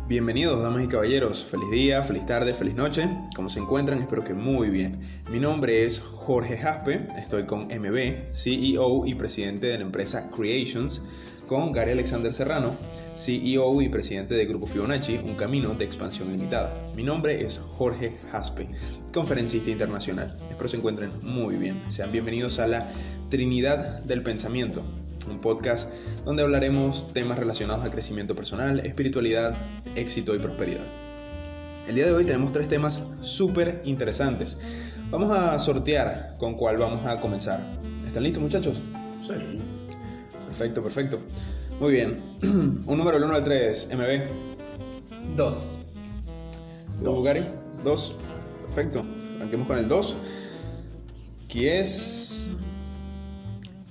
Bienvenidos, damas y caballeros. Feliz día, feliz tarde, feliz noche. ¿Cómo se encuentran? Espero que muy bien. Mi nombre es Jorge Jaspe. Estoy con MB, CEO y presidente de la empresa Creations, con Gary Alexander Serrano, CEO y presidente de Grupo Fibonacci, un camino de expansión ilimitada. Mi nombre es Jorge Jaspe, conferencista internacional. Espero se encuentren muy bien. Sean bienvenidos a la Trinidad del Pensamiento, un podcast donde hablaremos temas relacionados al crecimiento personal, espiritualidad, éxito y prosperidad. El día de hoy tenemos 3 temas súper interesantes. Vamos a sortear con cuál vamos a comenzar. ¿Están listos, muchachos? Sí. Perfecto. Muy bien. Un número del 1 al 3, MB. 2. ¿Tú, Gary? 2. Perfecto. Arranquemos con el 2. ¿Qué es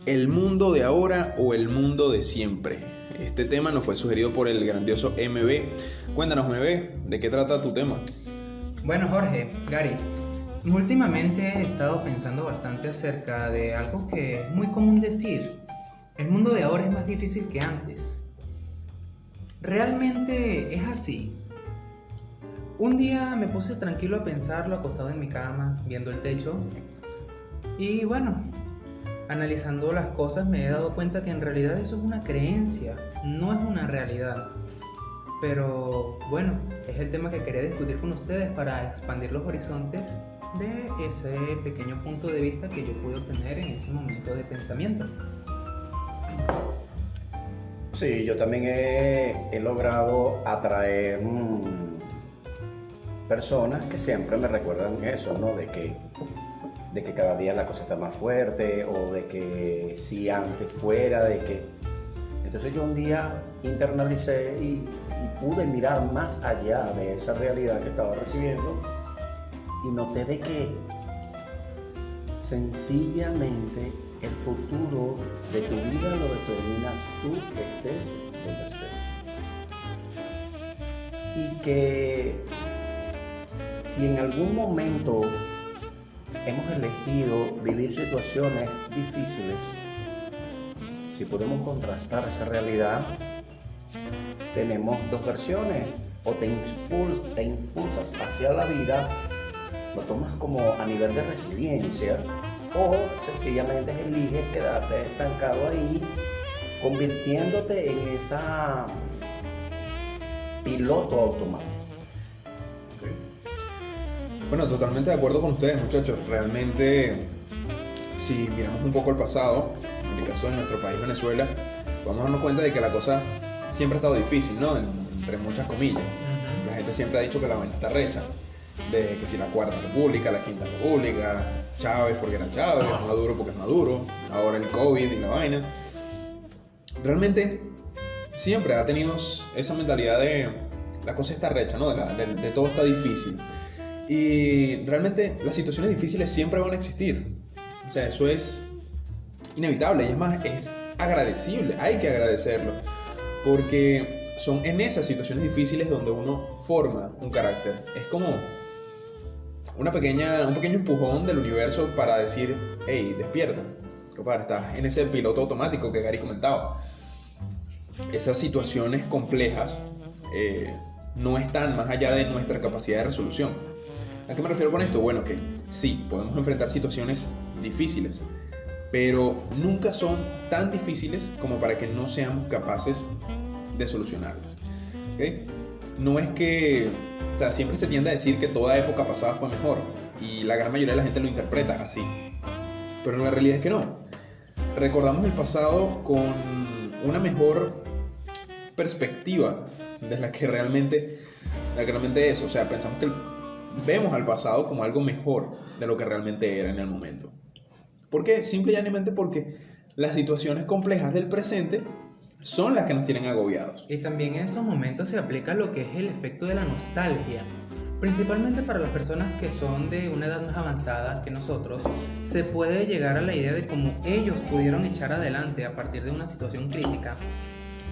el mundo de ahora o el mundo de siempre? Este tema nos fue sugerido por el grandioso MB. Cuéntanos, MB, ¿de qué trata tu tema? Bueno, Jorge, Gary, últimamente he estado pensando bastante acerca de algo que es muy común decir. El mundo de ahora es más difícil que antes. ¿Realmente es así? Un día me puse tranquilo a pensarlo, acostado en mi cama, viendo el techo. Y bueno, analizando las cosas me he dado cuenta que en realidad eso es una creencia, no es una realidad. Pero bueno, es el tema que quería discutir con ustedes para expandir los horizontes de ese pequeño punto de vista que yo pude obtener en ese momento de pensamiento. Sí, yo también he logrado atraer personas que siempre me recuerdan eso, ¿no? De que cada día la cosa está más fuerte, o de que si antes fuera, de que... Entonces yo un día internalicé y pude mirar más allá de esa realidad que estaba recibiendo y noté de que sencillamente el futuro de tu vida lo determinas tú, estés donde estés. Y que si en algún momento hemos elegido vivir situaciones difíciles, si podemos contrastar esa realidad, tenemos 2 versiones: o te impulsas hacia la vida, lo tomas como a nivel de resiliencia, o sencillamente eliges quedarte estancado ahí, convirtiéndote en esa piloto automático. Bueno, totalmente de acuerdo con ustedes, muchachos. Realmente, si miramos un poco el pasado, en el caso de nuestro país, Venezuela, vamos a darnos cuenta de que la cosa siempre ha estado difícil, ¿no? Entre muchas comillas. La gente siempre ha dicho que la vaina está recha. De que si la Cuarta República, la Quinta República, Chávez porque era Chávez, Maduro porque es Maduro, ahora el COVID y la vaina. Realmente siempre ha tenido esa mentalidad de la cosa está recha, ¿no? De todo está difícil. Y realmente las situaciones difíciles siempre van a existir. O sea, eso es inevitable y es más, es agradecible, hay que agradecerlo. Porque son en esas situaciones difíciles donde uno forma un carácter. Es como un pequeño empujón del universo para decir, hey, despierta. Compadre, estás en ese piloto automático que Gary comentaba. Esas situaciones complejas no están más allá de nuestra capacidad de resolución. ¿A qué me refiero con esto? Bueno, que sí, podemos enfrentar situaciones difíciles, pero nunca son tan difíciles como para que no seamos capaces de solucionarlas. ¿Okay? No es que, o sea, siempre se tiende a decir que toda época pasada fue mejor, y la gran mayoría de la gente lo interpreta así, pero la realidad es que no. Recordamos el pasado con una mejor perspectiva de la que realmente es. O sea, pensamos que vemos al pasado como algo mejor de lo que realmente era en el momento. ¿Por qué? Simple y llanamente porque las situaciones complejas del presente son las que nos tienen agobiados. Y también en esos momentos se aplica lo que es el efecto de la nostalgia. Principalmente para las personas que son de una edad más avanzada que nosotros, se puede llegar a la idea de cómo ellos pudieron echar adelante a partir de una situación crítica.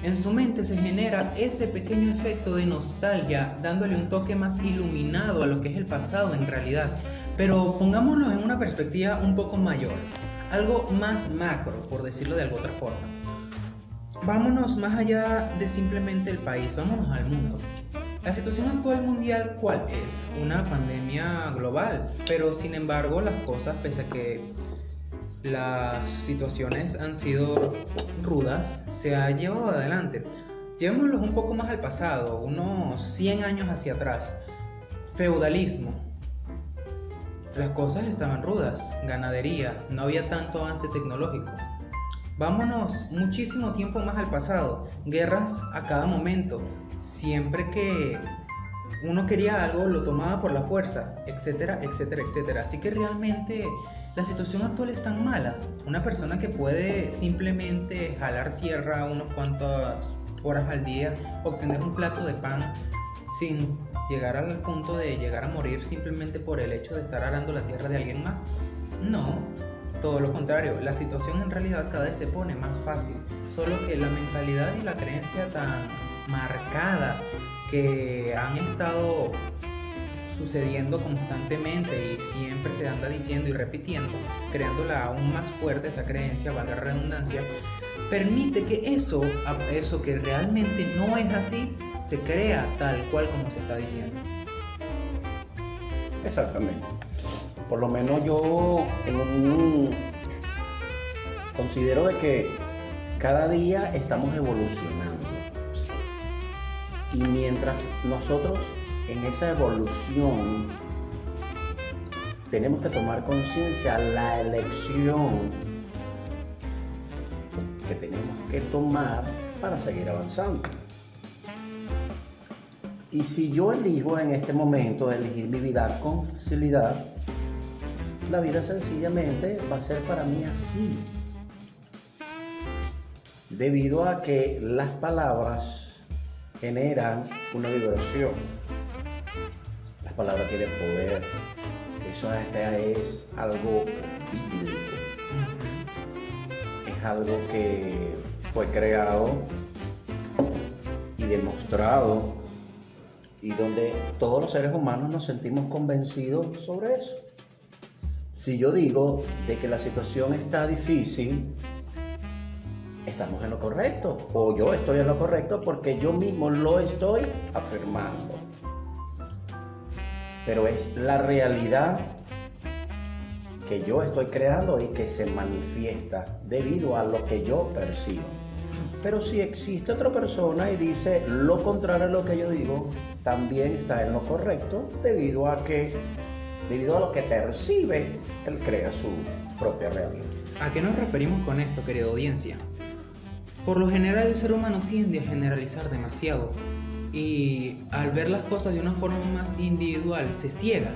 En su mente se genera ese pequeño efecto de nostalgia, dándole un toque más iluminado a lo que es el pasado en realidad. Pero pongámoslo en una perspectiva un poco mayor, algo más macro, por decirlo de alguna otra forma. Vámonos más allá de simplemente el país, vámonos al mundo. La situación actual mundial, ¿cuál es? Una pandemia global, pero sin embargo las cosas, pese a que las situaciones han sido rudas, se ha llevado adelante. Llevémoslos un poco más al pasado, unos 100 años hacia atrás. Feudalismo. Las cosas estaban rudas, ganadería, no había tanto avance tecnológico. Vámonos muchísimo tiempo más al pasado, guerras a cada momento, siempre que uno quería algo lo tomaba por la fuerza, etcétera, etcétera, etcétera. Así que realmente la situación actual es tan mala. Una persona que puede simplemente jalar tierra unas cuantas horas al día, obtener un plato de pan sin llegar al punto de llegar a morir simplemente por el hecho de estar arando la tierra de alguien más. No, todo lo contrario, la situación en realidad cada vez se pone más fácil, solo que la mentalidad y la creencia tan marcada que han estado sucediendo constantemente y siempre se anda diciendo y repitiendo, creándola aún más fuerte esa creencia, valga la redundancia, permite que eso que realmente no es así, se crea tal cual como se está diciendo. Exactamente. Por lo menos yo considero de que cada día estamos evolucionando. Y mientras nosotros en esa evolución tenemos que tomar conciencia la elección que tenemos que tomar para seguir avanzando. Y si yo elijo en este momento elegir mi vida con facilidad, la vida sencillamente va a ser para mí así. Debido a que las palabras generan una vibración. Las palabras tienen poder. Eso es algo bíblico. Es algo que fue creado y demostrado, y donde todos los seres humanos nos sentimos convencidos sobre eso. Si yo digo de que la situación está difícil, estamos en lo correcto, o yo estoy en lo correcto porque yo mismo lo estoy afirmando. Pero es la realidad que yo estoy creando y que se manifiesta debido a lo que yo percibo. Pero si existe otra persona y dice lo contrario a lo que yo digo, también está en lo correcto debido a lo que percibe, él crea su propia realidad. ¿A qué nos referimos con esto, querida audiencia? Por lo general el ser humano tiende a generalizar demasiado y al ver las cosas de una forma más individual se ciega,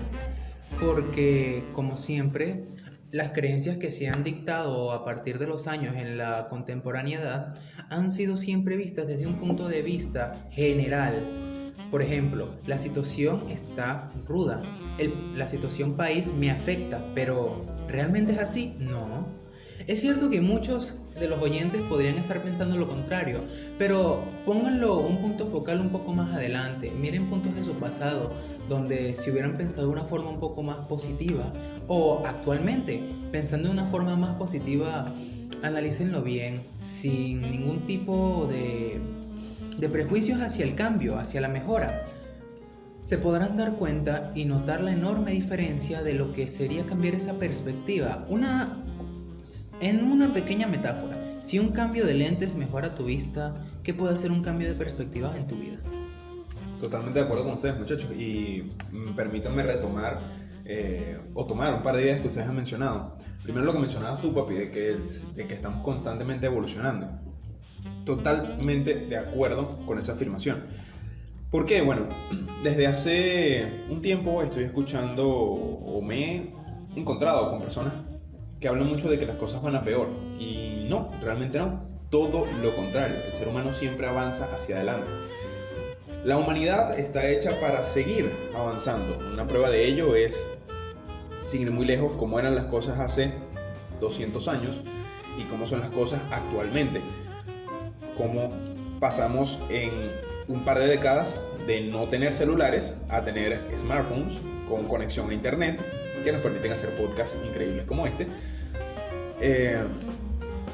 porque como siempre las creencias que se han dictado a partir de los años en la contemporaneidad han sido siempre vistas desde un punto de vista general. Por ejemplo, la situación está ruda, la situación país me afecta, pero ¿realmente es así? No. Es cierto que muchos de los oyentes podrían estar pensando lo contrario, pero pónganlo un punto focal un poco más adelante. Miren puntos de su pasado, donde si hubieran pensado de una forma un poco más positiva, o actualmente, pensando de una forma más positiva, analícenlo bien, sin ningún tipo de prejuicios hacia el cambio, hacia la mejora. Se podrán dar cuenta y notar la enorme diferencia de lo que sería cambiar esa perspectiva. En una pequeña metáfora, si un cambio de lentes mejora tu vista, ¿qué puede hacer un cambio de perspectiva en tu vida? Totalmente de acuerdo con ustedes, muchachos, y permítanme retomar o tomar un par de ideas que ustedes han mencionado. Primero lo que mencionabas tú, papi, de que estamos constantemente evolucionando. Totalmente de acuerdo con esa afirmación. ¿Por qué? Bueno, desde hace un tiempo estoy escuchando o me he encontrado con personas que hablan mucho de que las cosas van a peor. Y no, realmente no. Todo lo contrario. El ser humano siempre avanza hacia adelante. La humanidad está hecha para seguir avanzando. Una prueba de ello es, sin ir muy lejos, cómo eran las cosas hace 200 años y cómo son las cosas actualmente. Cómo pasamos en un par de décadas de no tener celulares a tener smartphones con conexión a internet que nos permiten hacer podcasts increíbles como este,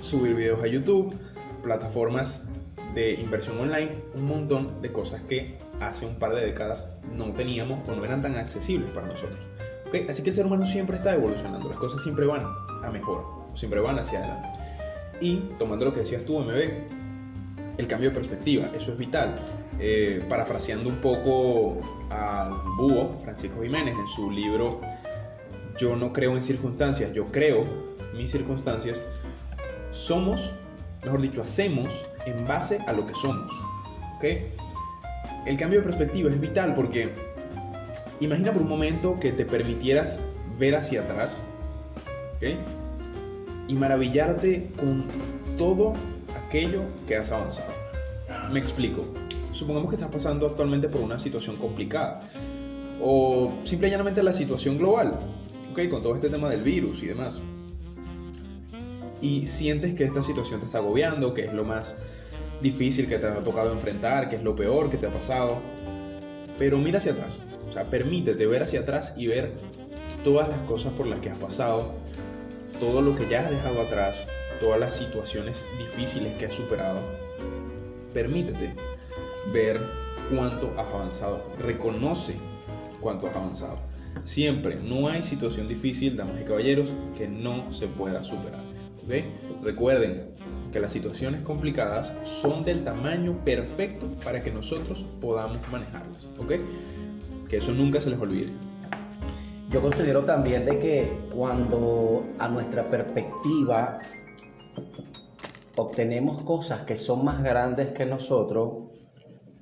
subir videos a YouTube, plataformas de inversión online un montón de cosas que hace un par de décadas no teníamos o no eran tan accesibles para nosotros. ¿Okay? Así que el ser humano siempre está evolucionando, las cosas siempre van a mejor, siempre van hacia adelante. Y tomando lo que decías tú, MB, el cambio de perspectiva, eso es vital. Parafraseando un poco al búho Francisco Jiménez en su libro Yo no creo en circunstancias, yo creo mis circunstancias, somos, mejor dicho, hacemos en base a lo que somos. ¿Okay? El cambio de perspectiva es vital porque imagina por un momento que te permitieras ver hacia atrás, ¿okay? Y maravillarte con todo aquello que has avanzado. Me explico. Supongamos que estás pasando actualmente por una situación complicada o simple y llanamente la situación global, ¿okay? Con todo este tema del virus y demás. Y sientes que esta situación te está agobiando, que es lo más difícil que te ha tocado enfrentar, que es lo peor que te ha pasado. Pero mira hacia atrás, o sea, permítete ver hacia atrás y ver todas las cosas por las que has pasado, todo lo que ya has dejado atrás, todas las situaciones difíciles que has superado. Permítete ver cuánto has avanzado, reconoce cuánto has avanzado. Siempre, no hay situación difícil, damas y caballeros, que no se pueda superar. ¿Okay? Recuerden que las situaciones complicadas son del tamaño perfecto para que nosotros podamos manejarlas. ¿Okay? Que eso nunca se les olvide. Yo considero también de que cuando a nuestra perspectiva obtenemos cosas que son más grandes que nosotros,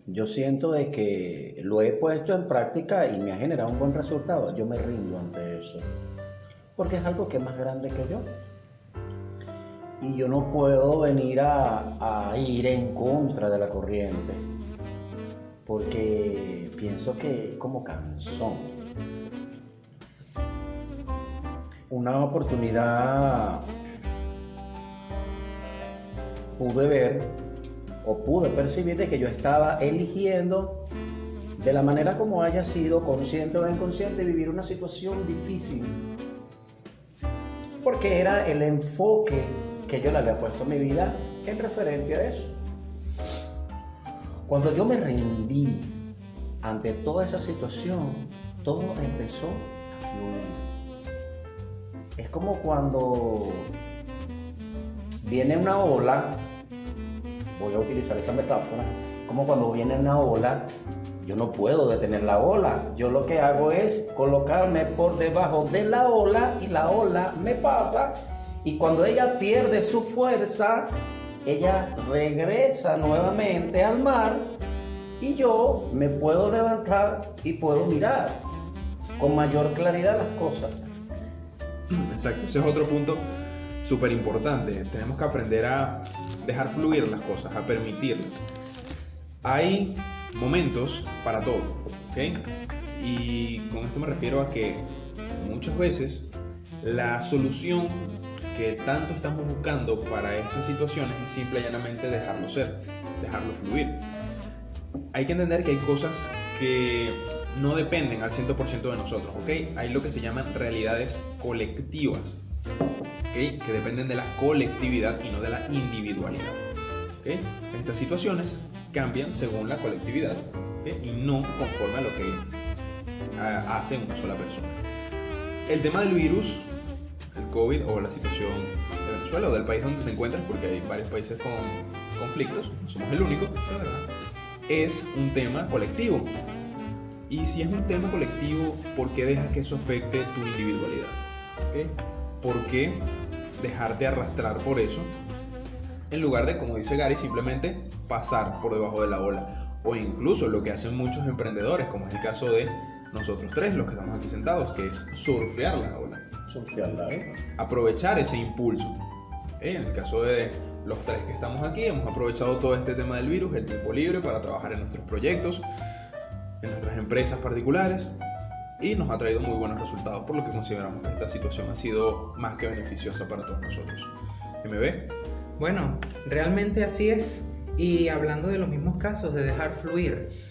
yo siento de que lo he puesto en práctica y me ha generado un buen resultado. Yo me rindo ante eso, porque es algo que es más grande que yo. Y yo no puedo venir a ir en contra de la corriente, porque pienso que es como cansón. Una oportunidad pude ver o pude percibir de que yo estaba eligiendo, de la manera como haya sido, consciente o inconsciente, vivir una situación difícil, porque era el enfoque que yo le había puesto a mi vida en referente a eso. Cuando yo me rendí ante toda esa situación, todo empezó a fluir. Es como cuando viene una ola, voy a utilizar esa metáfora, como cuando viene una ola, yo no puedo detener la ola. Yo lo que hago es colocarme por debajo de la ola y la ola me pasa. Y cuando ella pierde su fuerza, ella regresa nuevamente al mar y yo me puedo levantar y puedo mirar con mayor claridad las cosas. Exacto, ese es otro punto súper importante. Tenemos que aprender a dejar fluir las cosas, a permitirlas. Hay momentos para todo, ¿ok? Y con esto me refiero a que muchas veces la solución que tanto estamos buscando para esas situaciones es simple y llanamente dejarlo ser, dejarlo fluir. Hay que entender que hay cosas que no dependen al 100% de nosotros, ¿ok? Hay lo que se llaman realidades colectivas, ¿ok? Que dependen de la colectividad y no de la individualidad, ¿ok? Estas situaciones cambian según la colectividad, ¿ok? Y no conforme a lo que hace una sola persona. El tema del virus, el COVID o la situación de Venezuela o del país donde te encuentras, porque hay varios países con conflictos, no somos el único, es un tema colectivo. Y si es un tema colectivo, ¿por qué dejas que eso afecte tu individualidad? ¿Okay? ¿Por qué dejarte arrastrar por eso? En lugar de, como dice Gary, simplemente pasar por debajo de la ola. O incluso lo que hacen muchos emprendedores, como es el caso de nosotros tres, los que estamos aquí sentados, que es surfear la ola. Surfearla, aprovechar ese impulso. En el caso de los tres que estamos aquí, hemos aprovechado todo este tema del virus, el tiempo libre, para trabajar en nuestros proyectos, en nuestras empresas particulares, y nos ha traído muy buenos resultados, por lo que consideramos que esta situación ha sido más que beneficiosa para todos nosotros. ¿MB? Bueno, realmente así es. Y hablando de los mismos casos de dejar fluir,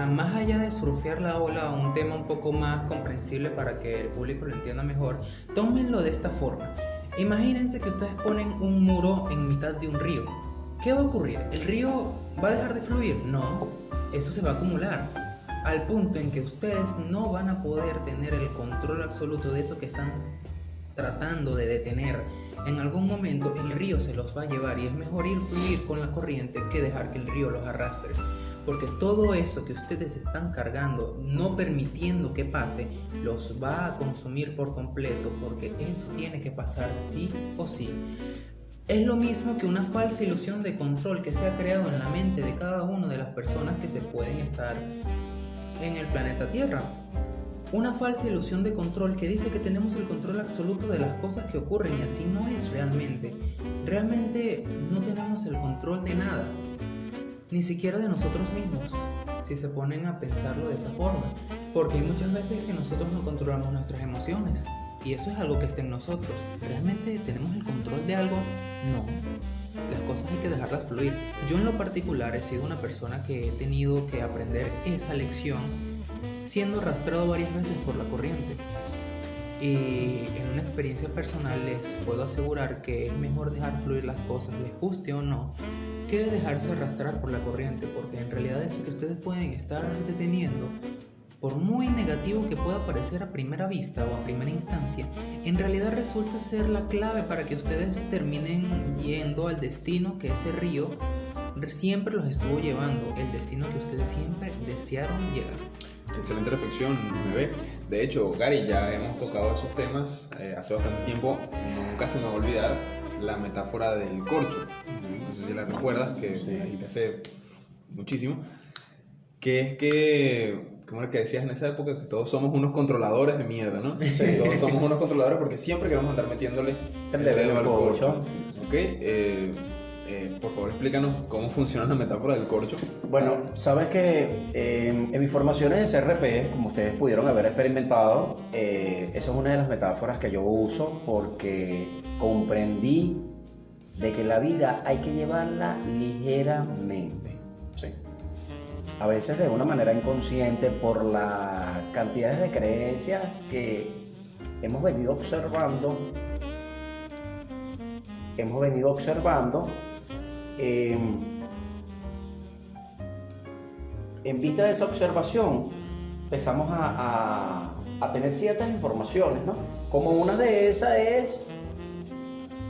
más allá de surfear la ola, un tema un poco más comprensible para que el público lo entienda mejor, tómenlo de esta forma. Imagínense que ustedes ponen un muro en mitad de un río, ¿ok? ¿Qué va a ocurrir? ¿El río va a dejar de fluir? No, eso se va a acumular al punto en que ustedes no van a poder tener el control absoluto de eso que están tratando de detener. En algún momento el río se los va a llevar y es mejor fluir con la corriente que dejar que el río los arrastre. Porque todo eso que ustedes están cargando, no permitiendo que pase, los va a consumir por completo, porque eso tiene que pasar sí o sí. Es lo mismo que una falsa ilusión de control que se ha creado en la mente de cada una de las personas que se pueden estar en el planeta Tierra. Una falsa ilusión de control que dice que tenemos el control absoluto de las cosas que ocurren, y así no es realmente. Realmente no tenemos el control de nada, ni siquiera de nosotros mismos, si se ponen a pensarlo de esa forma, porque hay muchas veces que nosotros no controlamos nuestras emociones, y eso es algo que está en nosotros. ¿Realmente tenemos el control de algo? No. Las cosas hay que dejarlas fluir. Yo en lo particular he sido una persona que he tenido que aprender esa lección siendo arrastrado varias veces por la corriente. Y en una experiencia personal les puedo asegurar que es mejor dejar fluir las cosas, les guste o no, que dejarse arrastrar por la corriente, porque en realidad eso que ustedes pueden estar deteniendo, por muy negativo que pueda parecer a primera vista o a primera instancia, en realidad resulta ser la clave para que ustedes terminen yendo al destino que ese río siempre los estuvo llevando, el destino que ustedes siempre desearon llegar. Excelente reflexión, bebé. De hecho, Gary, ya hemos tocado esos temas hace bastante tiempo. Nunca se me va a olvidar la metáfora del corcho. No sé si la recuerdas, que Sí. la dijiste hace muchísimo. Que es que, como era que decías en esa época, que todos somos unos controladores de mierda, ¿no? Sí, todos somos unos controladores porque siempre queremos andar metiéndole el dedo al corcho. ¿Ok? Por favor, explícanos cómo funciona la metáfora del corcho. Bueno, sabes que en mis formaciones de CRP, como ustedes pudieron haber experimentado, esa es una de las metáforas que yo uso porque comprendí de que la vida hay que llevarla ligeramente. ¿Sí? A veces de una manera inconsciente por las cantidades de creencias que hemos venido observando. En vista de esa observación empezamos a tener ciertas informaciones, ¿no? Como una de esas es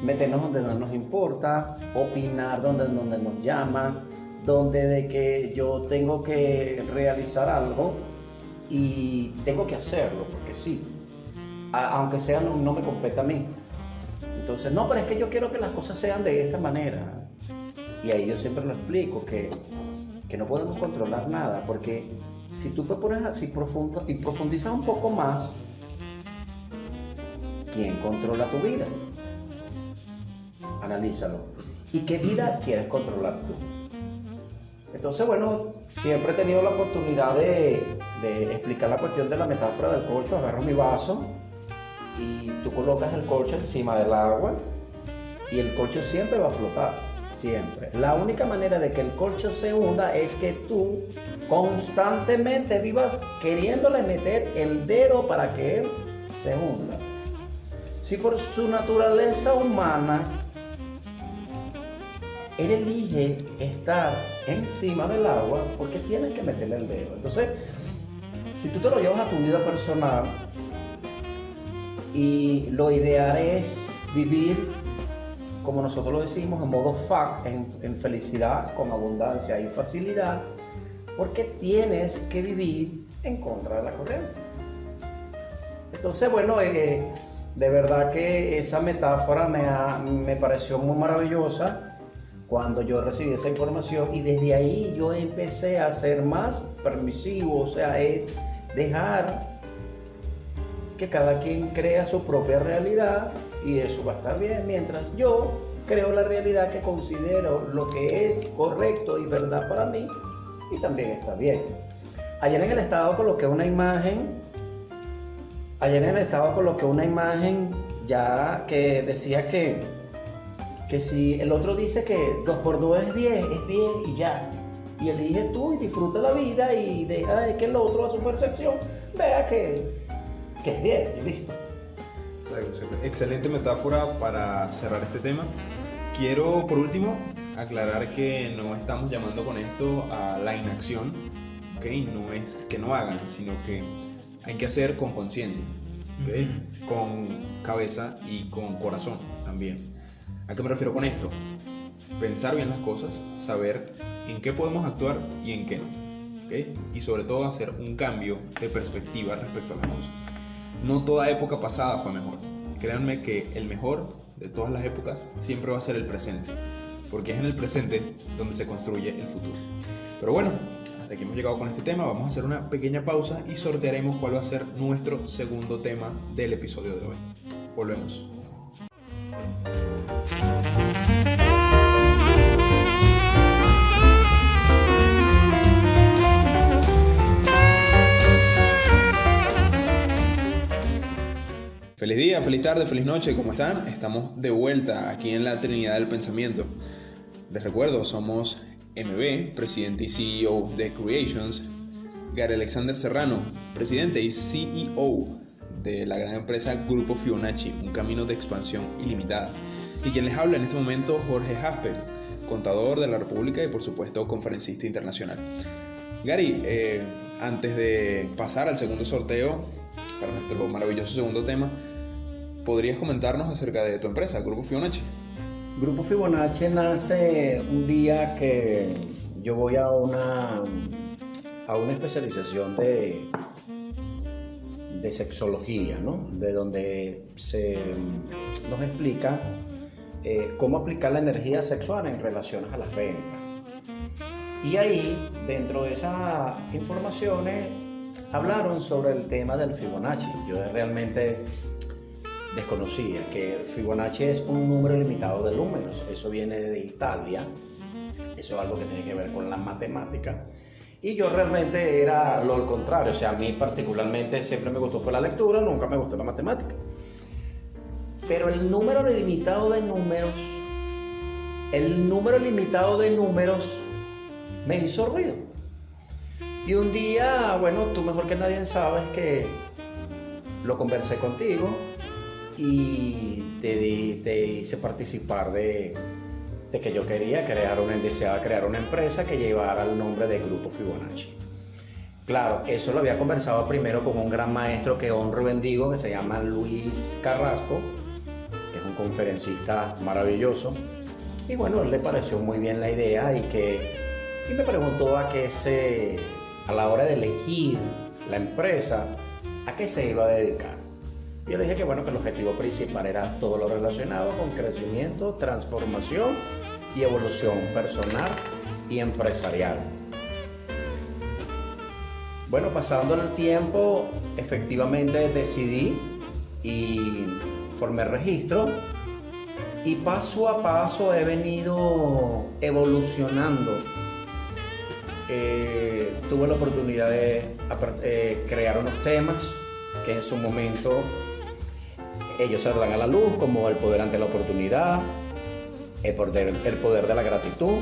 meternos donde no nos importa, opinar donde nos llaman, donde de que yo tengo que realizar algo y tengo que hacerlo, porque sí, aunque sea no me compete a mí. Entonces, no, pero es que yo quiero que las cosas sean de esta manera. Y ahí yo siempre lo explico, que no podemos controlar nada, porque si tú te pones así y profundizas un poco más, ¿quién controla tu vida? Analízalo. ¿Y qué vida quieres controlar tú? Entonces, bueno, siempre he tenido la oportunidad de explicar la cuestión de la metáfora del corcho. Agarro mi vaso y tú colocas el corcho encima del agua y el corcho siempre va a flotar. Siempre. La única manera de que el corcho se hunda es que tú constantemente vivas queriéndole meter el dedo para que él se hunda. Si por su naturaleza humana él elige estar encima del agua, porque tienes que meterle el dedo. Entonces, si tú te lo llevas a tu vida personal, y lo ideal es vivir, como nosotros lo decimos, en modo FAC, en felicidad, con abundancia y facilidad, porque tienes que vivir en contra de la corriente. Entonces, bueno, de verdad que esa metáfora me pareció muy maravillosa cuando yo recibí esa información, y desde ahí yo empecé a ser más permisivo, o sea, es dejar que cada quien crea su propia realidad, y eso va a estar bien, mientras yo creo la realidad que considero lo que es correcto y verdad para mí, y también está bien. Ayer en el estado coloqué una imagen ya que decía que si el otro dice que 2 por 2 es 10 y ya, y elige tú y disfruta la vida y deja de que el otro a su percepción vea que es 10 y listo. Excelente metáfora para cerrar este tema. Quiero, por último, aclarar que no estamos llamando con esto a la inacción, ¿ok? No es que no hagan, sino que hay que hacer con conciencia, ¿ok? Con cabeza y con corazón también. ¿A qué me refiero con esto? Pensar bien las cosas, saber en qué podemos actuar y en qué no, ¿ok? Y sobre todo hacer un cambio de perspectiva respecto a las cosas. No toda época pasada fue mejor. Créanme que el mejor de todas las épocas siempre va a ser el presente, porque es en el presente donde se construye el futuro. Pero bueno, hasta aquí hemos llegado con este tema. Vamos a hacer una pequeña pausa y sortearemos cuál va a ser nuestro segundo tema del episodio de hoy. Volvemos. Feliz día, feliz tarde, feliz noche, ¿cómo están? Estamos de vuelta aquí en la Trinidad del Pensamiento. Les recuerdo, somos MB, presidente y CEO de Creations, Gary Alexander Serrano, presidente y CEO de la gran empresa Grupo Fibonacci, un camino de expansión ilimitada. Y quien les habla en este momento, Jorge Jaspe, contador de la República y por supuesto conferencista internacional. Gary, antes de pasar al segundo sorteo, para nuestro maravilloso segundo tema, ¿podrías comentarnos acerca de tu empresa, Grupo Fibonacci? Grupo Fibonacci nace un día que yo voy a una especialización de sexología, ¿no? De donde se nos explica cómo aplicar la energía sexual en relaciones a las ventas. Y ahí, dentro de esas informaciones, hablaron sobre el tema del Fibonacci. Yo realmente desconocía que Fibonacci es un número limitado de números. Eso viene de Italia. Eso es algo que tiene que ver con la matemática. Y yo realmente era lo contrario. O sea, a mí particularmente siempre me gustó fue la lectura, nunca me gustó la matemática. Pero el número limitado de números me hizo ruido. Y un día, bueno, tú mejor que nadie sabes que lo conversé contigo y te hice participar de que yo deseaba crear una empresa que llevara el nombre de Grupo Fibonacci. Claro, eso lo había conversado primero con un gran maestro que honro y bendigo, que se llama Luis Carrasco, que es un conferencista maravilloso. Y bueno, a él le pareció muy bien la idea y me preguntó a la hora de elegir la empresa, ¿a qué se iba a dedicar? Yo le dije que bueno, que el objetivo principal era todo lo relacionado con crecimiento, transformación y evolución personal y empresarial. Bueno, pasando el tiempo, efectivamente decidí y formé registro y paso a paso he venido evolucionando. Tuve la oportunidad de crear unos temas que en su momento ellos saldrán a la luz, como el poder ante la oportunidad, el poder de la gratitud,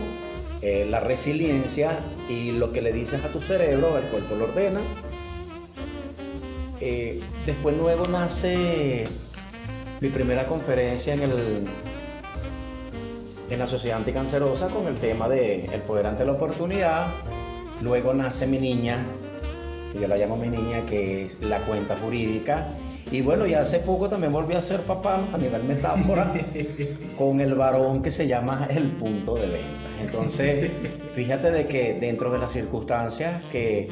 la resiliencia y lo que le dices a tu cerebro, el cuerpo lo ordena. Después luego nace mi primera conferencia en la Sociedad Anticancerosa con el tema de el poder ante la oportunidad. Luego nace mi niña, que yo la llamo mi niña, que es la cuenta jurídica. Y bueno, ya hace poco también volví a ser papá a nivel metáfora con el varón que se llama el punto de venta. Entonces, fíjate de que dentro de las circunstancias que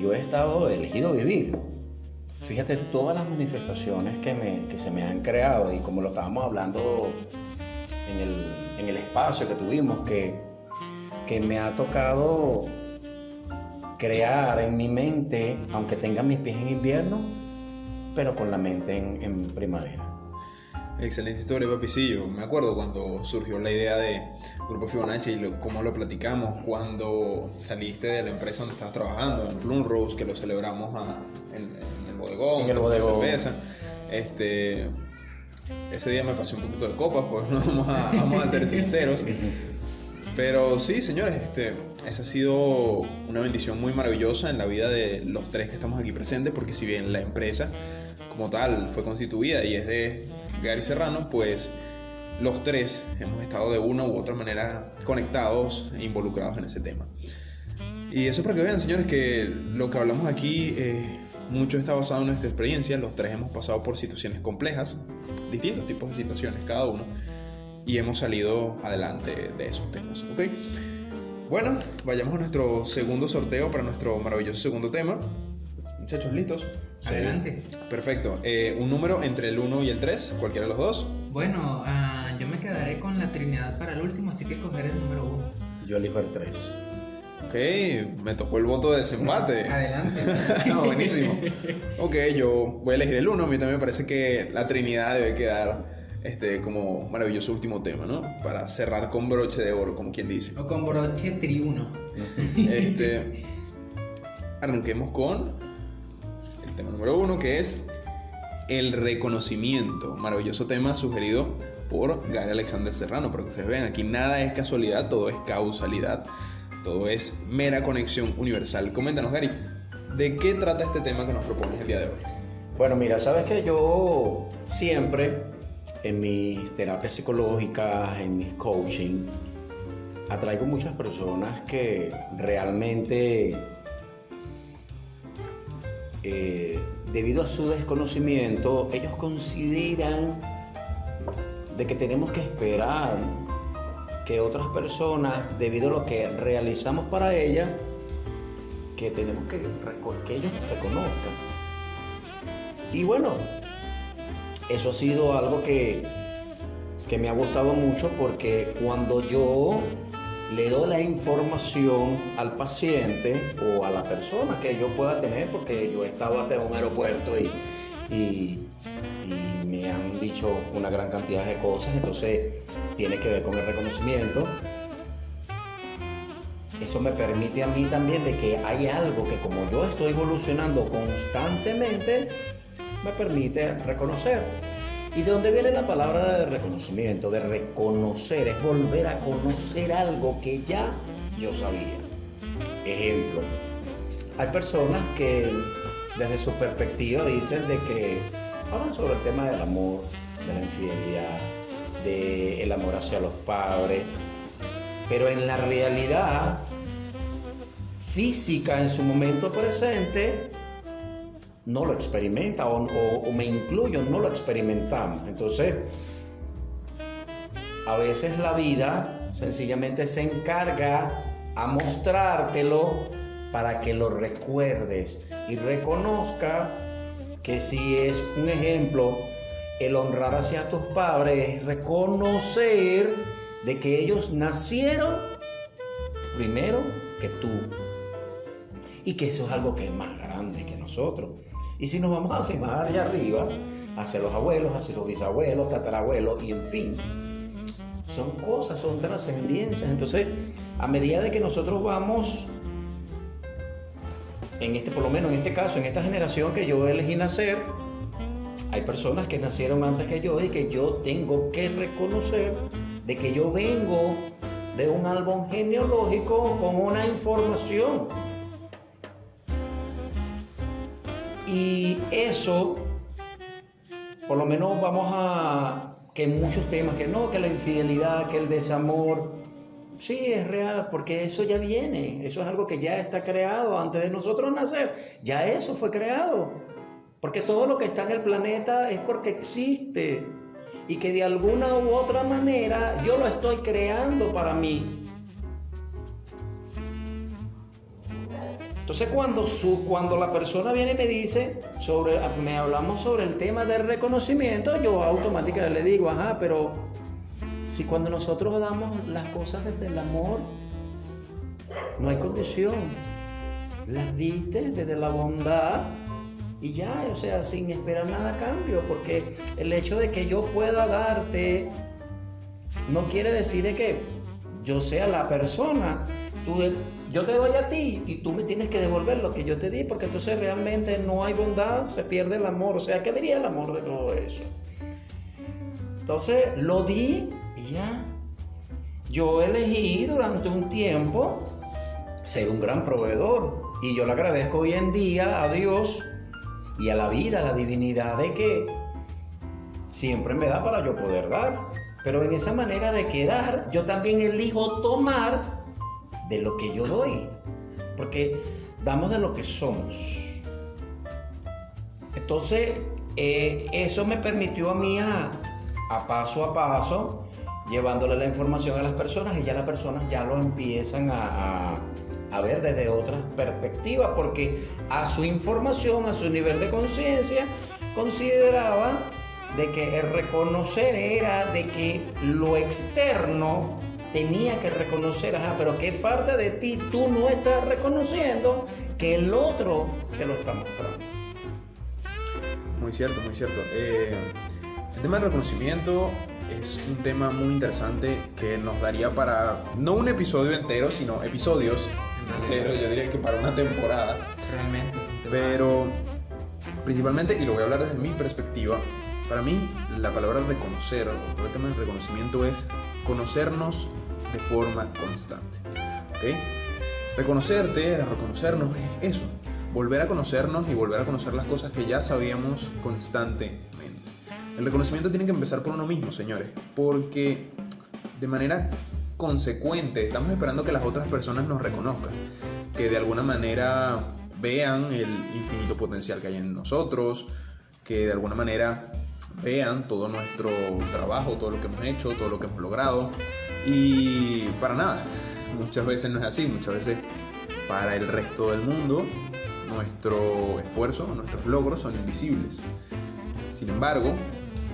yo he elegido vivir, fíjate todas las manifestaciones que se me han creado y como lo estábamos hablando en el espacio que tuvimos, que me ha tocado crear en mi mente, aunque tenga mis pies en invierno, pero con la mente en primavera. Excelente historia, papicillo. Me acuerdo cuando surgió la idea de Grupo Fibonacci y cómo lo platicamos cuando saliste de la empresa donde estabas trabajando, en Plum Rose, que lo celebramos en el bodegón, en el bodegón. Cerveza. Ese día me pasé un poquito de copas, pues no vamos a ser sinceros. Pero sí, señores, esa ha sido una bendición muy maravillosa en la vida de los tres que estamos aquí presentes, porque si bien la empresa como tal fue constituida y es de Gary Serrano, pues los tres hemos estado de una u otra manera conectados e involucrados en ese tema. Y eso es para que vean, señores, que lo que hablamos aquí mucho está basado en nuestra experiencia. Los tres hemos pasado por situaciones complejas, distintos tipos de situaciones cada uno, y hemos salido adelante de esos temas, ¿ok? Bueno, vayamos a nuestro segundo sorteo para nuestro maravilloso segundo tema. Muchachos, ¿listos? Adelante. Perfecto. Un número entre el 1 y el 3, cualquiera de los dos. Bueno, yo me quedaré con la Trinidad para el último, así que cogeré el número 1. Yo elijo el 3. Ok, me tocó el voto de desempate. Adelante. No, buenísimo. Ok, yo voy a elegir el 1. A mí también me parece que la Trinidad debe quedar como maravilloso último tema, ¿no? Para cerrar con broche de oro, como quien dice. O con broche triuno. Arranquemos con el tema número 1, que es el reconocimiento. Maravilloso tema sugerido por Gary Alexander Serrano. Para que ustedes vean, aquí nada es casualidad, todo es causalidad, todo es mera conexión universal. Coméntanos, Gary, ¿de qué trata este tema que nos propones el día de hoy? Bueno, mira, sabes que yo siempre en mis terapias psicológicas, en mis coaching, atraigo muchas personas que realmente, debido a su desconocimiento, ellos consideran de que tenemos que esperar que otras personas, debido a lo que realizamos para ellas, que tenemos que ellos nos reconozcan. Y bueno, eso ha sido algo que me ha gustado mucho, porque cuando yo le doy la información al paciente o a la persona que yo pueda tener, porque yo he estado hasta en un aeropuerto y me han dicho una gran cantidad de cosas, entonces tiene que ver con el reconocimiento. Eso me permite a mí también de que hay algo que, como yo estoy evolucionando constantemente, me permite reconocer. ¿Y de dónde viene la palabra de reconocimiento? De reconocer, es volver a conocer algo que ya yo sabía. Ejemplo, hay personas que desde su perspectiva dicen de que hablan sobre el tema del amor, de la infidelidad, del amor hacia los padres, pero en la realidad física, en su momento presente, no lo experimenta, o me incluyo, no lo experimentamos. Entonces, a veces la vida sencillamente se encarga a mostrártelo para que lo recuerdes y reconozca que, si es un ejemplo, el honrar hacia tus padres es reconocer de que ellos nacieron primero que tú, y que eso es algo que es más grande que nosotros. Y si nos vamos hacia más allá arriba, hacia los abuelos, hacia los bisabuelos, tatarabuelos, y en fin, son cosas, son trascendencias. Entonces, a medida de que nosotros vamos, por lo menos en este caso, en esta generación que yo elegí nacer, hay personas que nacieron antes que yo y que yo tengo que reconocer de que yo vengo de un árbol genealógico con una información. Y eso, por lo menos que muchos temas, que no, que la infidelidad, que el desamor, sí, es real, porque eso ya viene, eso es algo que ya está creado antes de nosotros nacer, ya eso fue creado, porque todo lo que está en el planeta es porque existe, y que de alguna u otra manera yo lo estoy creando para mí. Entonces, cuando la persona viene y me dice, me hablamos sobre el tema del reconocimiento, yo automáticamente le digo, ajá, pero si cuando nosotros damos las cosas desde el amor, no hay condición, las diste desde la bondad y ya, o sea, sin esperar nada a cambio, porque el hecho de que yo pueda darte no quiere decir de que yo sea la persona. Yo te doy a ti y tú me tienes que devolver lo que yo te di, porque entonces realmente no hay bondad, se pierde el amor. O sea, ¿qué diría el amor de todo eso? Entonces lo di y ya. Yo elegí durante un tiempo ser un gran proveedor, y yo le agradezco hoy en día a Dios y a la vida, a la divinidad, de que siempre me da para yo poder dar. Pero en esa manera de quedar, yo también elijo tomar de lo que yo doy. Porque damos de lo que somos. Entonces, eso me permitió a mí a paso, llevándole la información a las personas, y ya las personas ya lo empiezan a ver desde otras perspectivas, porque a su información, a su nivel de conciencia, consideraba de que el reconocer era de que lo externo tenía que reconocer, pero qué parte de ti tú no estás reconociendo que el otro te lo está mostrando. Muy cierto, muy cierto. El tema del reconocimiento es un tema muy interesante que nos daría para, no un episodio entero, sino episodios enteros, yo diría que para una temporada. Realmente. Pero principalmente, y lo voy a hablar desde mi perspectiva, para mí la palabra reconocer, o todo el tema del reconocimiento es conocernos de forma constante. ¿Okay? Reconocernos es eso, volver a conocernos y volver a conocer las cosas que ya sabíamos constantemente. El reconocimiento tiene que empezar por uno mismo, señores, porque de manera consecuente estamos esperando que las otras personas nos reconozcan, que de alguna manera vean el infinito potencial que hay en nosotros, que de alguna manera vean todo nuestro trabajo, todo lo que hemos hecho, todo lo que hemos logrado. Y para nada, muchas veces no es así. Muchas veces para el resto del mundo nuestro esfuerzo, nuestros logros son invisibles. Sin embargo,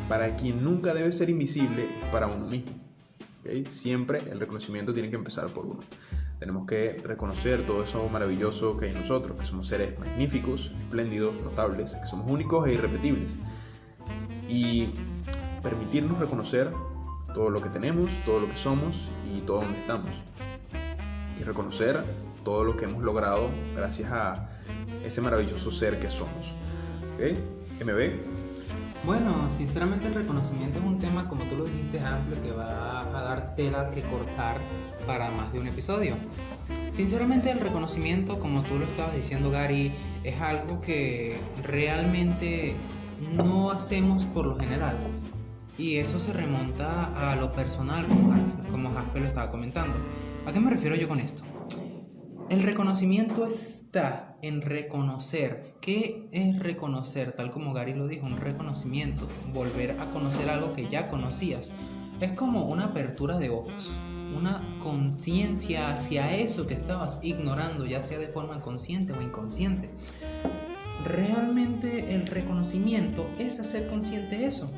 para quien nunca debe ser invisible es para uno mismo. ¿Okay? Siempre el reconocimiento tiene que empezar por uno. Tenemos que reconocer todo eso maravilloso que hay en nosotros, que somos seres magníficos, espléndidos, notables, que somos únicos e irrepetibles. Y permitirnos reconocer todo lo que tenemos, todo lo que somos y todo donde estamos. Y reconocer todo lo que hemos logrado gracias a ese maravilloso ser que somos. ¿Ok? MB. Bueno, sinceramente el reconocimiento es un tema, como tú lo dijiste, amplio, que va a dar tela que cortar para más de un episodio. Sinceramente el reconocimiento, como tú lo estabas diciendo, Gary, es algo que realmente no hacemos por lo general. Y eso se remonta a lo personal, como Jasper lo estaba comentando. ¿A qué me refiero yo con esto? El reconocimiento está en reconocer. ¿Qué es reconocer? Tal como Gary lo dijo, un reconocimiento, volver a conocer algo que ya conocías. Es como una apertura de ojos, una conciencia hacia eso que estabas ignorando, ya sea de forma consciente o inconsciente. Realmente el reconocimiento es hacer consciente eso.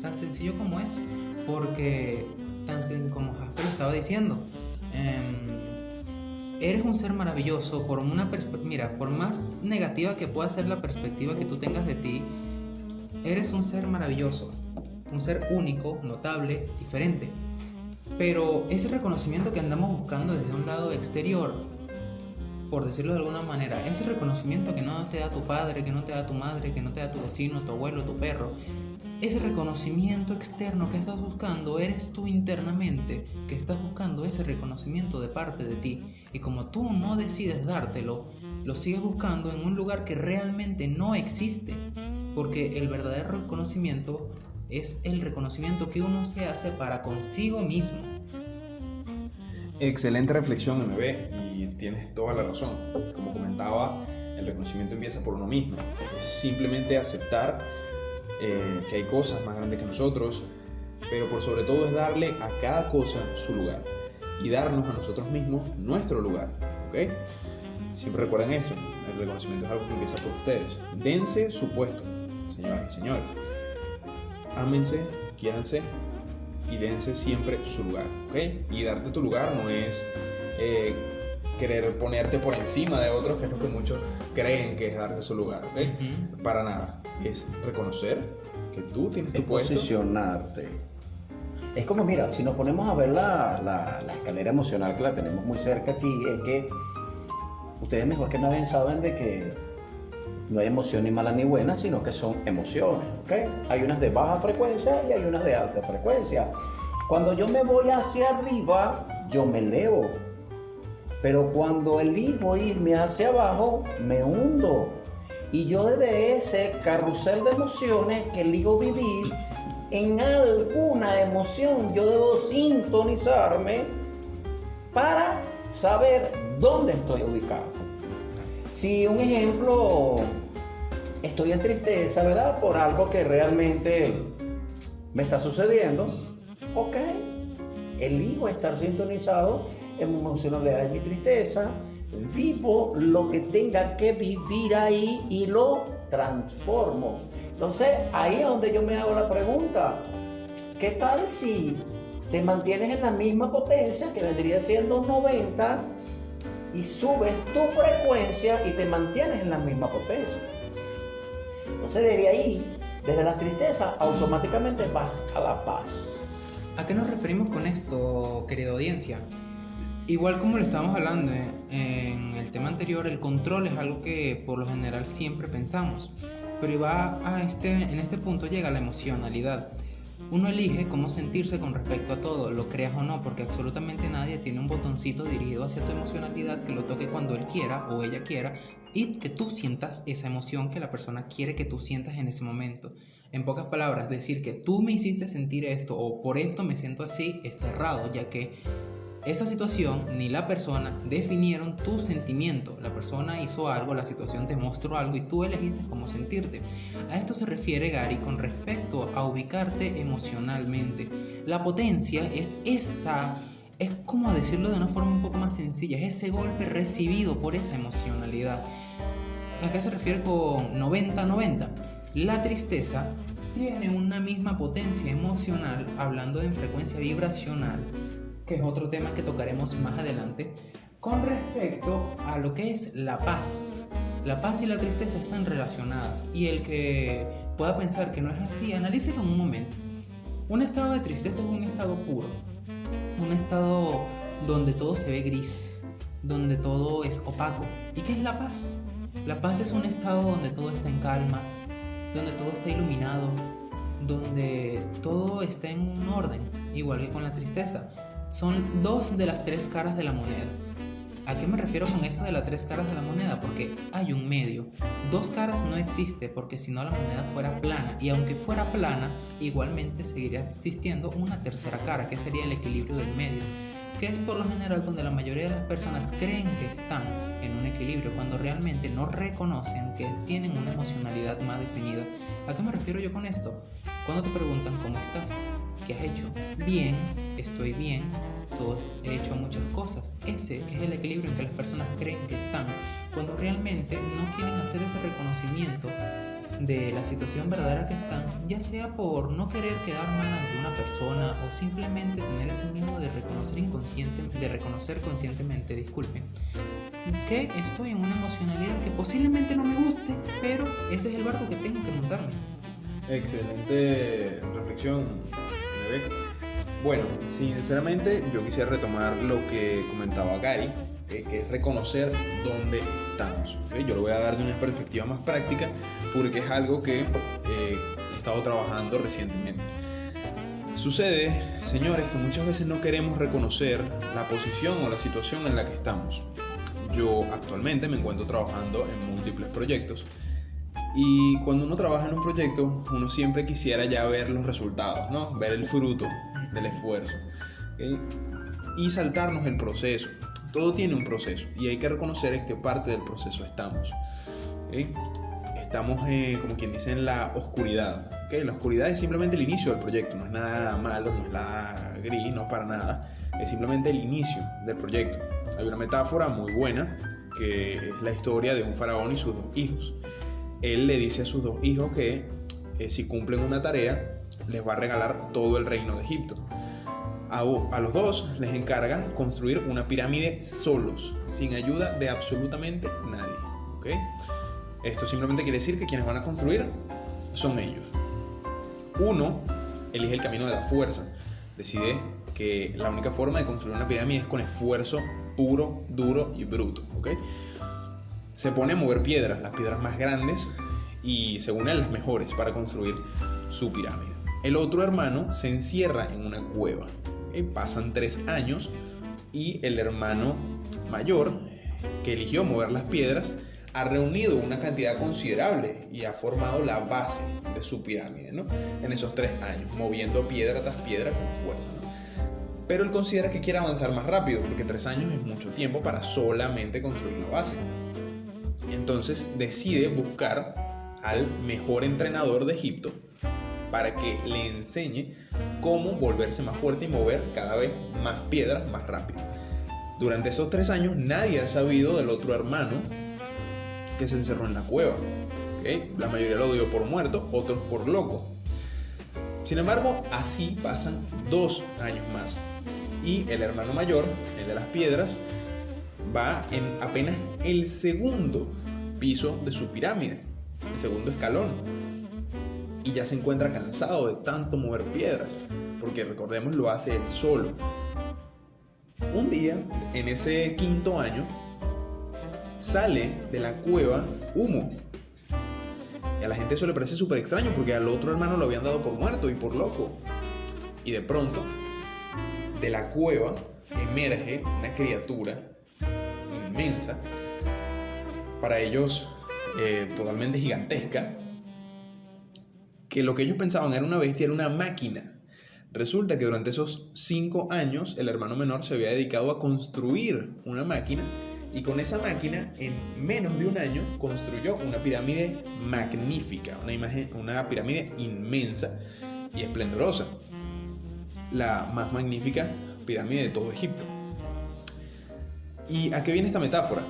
Tan sencillo como es, porque tan sencillo como Jasper lo estaba diciendo, eres un ser maravilloso. Por una mira, por más negativa que pueda ser la perspectiva que tú tengas de ti, eres un ser maravilloso, un ser único, notable, diferente. Pero ese reconocimiento que andamos buscando desde un lado exterior, por decirlo de alguna manera, ese reconocimiento que no te da tu padre, que no te da tu madre, que no te da tu vecino, tu abuelo, tu perro, ese reconocimiento externo que estás buscando, eres tú internamente que estás buscando ese reconocimiento de parte de ti. Y como tú no decides dártelo, lo sigues buscando en un lugar que realmente no existe. Porque el verdadero reconocimiento es el reconocimiento que uno se hace para consigo mismo. Excelente reflexión, MB, y tienes toda la razón. Como comentaba, el reconocimiento empieza por uno mismo. Es simplemente aceptar que hay cosas más grandes que nosotros, pero por sobre todo es darle a cada cosa su lugar y darnos a nosotros mismos nuestro lugar. ¿Okay? Siempre recuerden eso, el reconocimiento es algo que empieza por ustedes. Dense su puesto, señoras y señores. Ámense, quiéranse y dense siempre su lugar. ¿Okay? Y darte tu lugar no es querer ponerte por encima de otros, que es lo que muchos creen que es darse su lugar. ¿Okay? Uh-huh. Para nada. Es reconocer que tú tienes tu puesto. Posicionarte. Es como, mira, si nos ponemos a ver la escalera emocional que la tenemos muy cerca aquí, es que ustedes mejor que nadie saben de que no hay emoción ni mala ni buena, sino que son emociones, ¿ok? Hay unas de baja frecuencia y hay unas de alta frecuencia. Cuando yo me voy hacia arriba, yo me elevo. Pero cuando elijo irme hacia abajo, me hundo. Y yo desde ese carrusel de emociones que elijo vivir, en alguna emoción yo debo sintonizarme para saber dónde estoy ubicado. Si un ejemplo, estoy en tristeza, ¿verdad? Por algo que realmente me está sucediendo, ok, elijo estar sintonizado en mi emocionalidad de mi tristeza, vivo lo que tenga que vivir ahí y lo transformo. Entonces, ahí es donde yo me hago la pregunta, ¿qué tal si te mantienes en la misma potencia, que vendría siendo 90, y subes tu frecuencia y te mantienes en la misma potencia? Entonces, desde ahí, desde la tristeza, automáticamente vas a la paz. ¿A qué nos referimos con esto, querida audiencia? Igual como lo estábamos hablando en el tema anterior, el control es algo que por lo general siempre pensamos, pero en este punto llega la emocionalidad. Uno elige cómo sentirse con respecto a todo, lo creas o no, porque absolutamente nadie tiene un botoncito dirigido hacia tu emocionalidad que lo toque cuando él quiera o ella quiera y que tú sientas esa emoción que la persona quiere que tú sientas en ese momento. En pocas palabras, decir que tú me hiciste sentir esto o por esto me siento así está errado, ya que esa situación ni la persona definieron tu sentimiento. La persona hizo algo, la situación te mostró algo y tú elegiste cómo sentirte. A esto se refiere Gary con respecto a ubicarte emocionalmente. La potencia es como decirlo de una forma un poco más sencilla, es ese golpe recibido por esa emocionalidad. ¿A qué se refiere con 90-90? La tristeza tiene una misma potencia emocional, hablando en frecuencia vibracional, que es otro tema que tocaremos más adelante, con respecto a lo que es la paz. La paz y la tristeza están relacionadas, y el que pueda pensar que no es así, analícelo un momento. Un estado de tristeza es un estado puro, un estado donde todo se ve gris, donde todo es opaco. ¿Y qué es la paz? La paz es un estado donde todo está en calma, donde todo está iluminado, donde todo está en un orden, igual que con la tristeza. Son dos de las tres caras de la moneda. ¿A qué me refiero con eso de las tres caras de la moneda? Porque hay un medio. Dos caras no existe porque si no la moneda fuera plana. Y aunque fuera plana, igualmente seguiría existiendo una tercera cara, que sería el equilibrio del medio, que es por lo general donde la mayoría de las personas creen que están en un equilibrio cuando realmente no reconocen que tienen una emocionalidad más definida. ¿A qué me refiero yo con esto? Cuando te preguntan ¿cómo estás? ¿Qué has hecho? Bien, estoy bien, he hecho muchas cosas. Ese es el equilibrio en que las personas creen que están, cuando realmente no quieren hacer ese reconocimiento de la situación verdadera que están, ya sea por no querer quedar mal ante una persona o simplemente tener ese miedo de reconocer conscientemente, que estoy en una emocionalidad que posiblemente no me guste, pero ese es el barco que tengo que montarme. Excelente reflexión, bebé. Bueno, sinceramente yo quisiera retomar lo que comentaba Gary, que es reconocer dónde estamos. Yo lo voy a dar de una perspectiva más práctica porque es algo que he estado trabajando recientemente. Sucede, señores, que muchas veces no queremos reconocer la posición o la situación en la que estamos. Yo actualmente me encuentro trabajando en múltiples proyectos. Y cuando uno trabaja en un proyecto, uno siempre quisiera ya ver los resultados, ¿no? Ver el fruto del esfuerzo, ¿okay? Y saltarnos el proceso. Todo tiene un proceso y hay que reconocer en qué parte del proceso estamos, ¿okay? Estamos, como quien dice, en la oscuridad, ¿okay? La oscuridad es simplemente el inicio del proyecto, no es nada malo, no es nada gris, no es para nada, es simplemente el inicio del proyecto. Hay una metáfora muy buena que es la historia de un faraón y sus dos hijos. Él le dice a sus dos hijos que si cumplen una tarea, les va a regalar todo el reino de Egipto. A los dos les encarga construir una pirámide solos, sin ayuda de absolutamente nadie, ¿okay? Esto simplemente quiere decir que quienes van a construir son ellos. Uno elige el camino de la fuerza, decide que la única forma de construir una pirámide es con esfuerzo puro, duro y bruto, ¿okay? Se pone a mover piedras, las piedras más grandes, y se unen las mejores para construir su pirámide. El otro hermano se encierra en una cueva. Pasan 3 años y el hermano mayor, que eligió mover las piedras, ha reunido una cantidad considerable y ha formado la base de su pirámide, ¿no? En esos 3 años, moviendo piedra tras piedra con fuerza, ¿no? Pero él considera que quiere avanzar más rápido, porque 3 años es mucho tiempo para solamente construir la base. Entonces decide buscar al mejor entrenador de Egipto para que le enseñe cómo volverse más fuerte y mover cada vez más piedras más rápido. Durante esos 3 años nadie ha sabido del otro hermano que se encerró en la cueva, ¿okay? La mayoría lo dio por muerto, otros por loco. Sin embargo, así pasan 2 años más y el hermano mayor, el de las piedras, va en apenas el segundo piso de su pirámide, el segundo escalón, y ya se encuentra cansado de tanto mover piedras, porque recordemos lo hace él solo. Un día, en ese 5.º año, sale de la cueva humo. Y a la gente eso le parece súper extraño porque al otro hermano lo habían dado por muerto y por loco. Y de pronto, de la cueva emerge una criatura inmensa, para ellos totalmente gigantesca, que lo que ellos pensaban era una bestia, era una máquina. Resulta que durante esos 5 años el hermano menor se había dedicado a construir una máquina, y con esa máquina en menos de 1 año construyó una pirámide magnífica, una pirámide inmensa y esplendorosa, la más magnífica pirámide de todo Egipto. ¿Y a qué viene esta metáfora?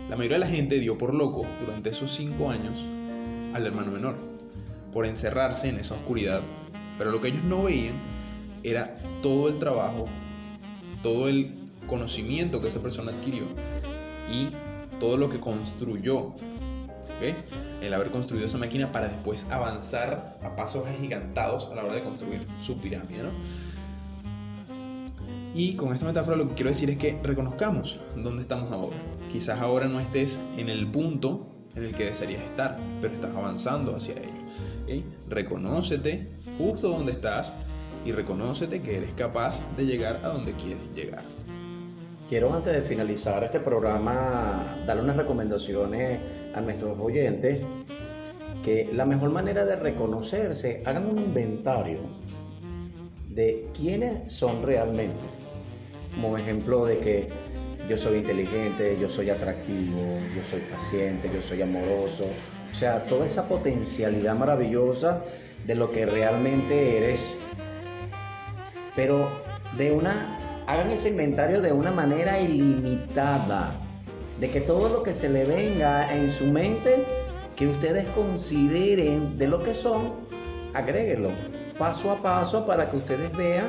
La mayoría de la gente dio por loco durante esos 5 años al hermano menor, por encerrarse en esa oscuridad, pero lo que ellos no veían era todo el trabajo, todo el conocimiento que esa persona adquirió y todo lo que construyó, ¿okay? El haber construido esa máquina para después avanzar a pasos agigantados a la hora de construir su pirámide, ¿no? Y con esta metáfora lo que quiero decir es que reconozcamos dónde estamos ahora. Quizás ahora no estés en el punto en el que desearías estar, pero estás avanzando hacia ello, ¿okay? Reconócete justo donde estás y reconócete que eres capaz de llegar a donde quieres llegar. Quiero, antes de finalizar este programa, darle unas recomendaciones a nuestros oyentes, que la mejor manera de reconocerse, hagan un inventario de quiénes son realmente, como ejemplo de que yo soy inteligente, yo soy atractivo, yo soy paciente, yo soy amoroso, o sea, toda esa potencialidad maravillosa de lo que realmente eres, pero hagan ese inventario de una manera ilimitada, de que todo lo que se le venga en su mente, que ustedes consideren de lo que son, agréguenlo paso a paso para que ustedes vean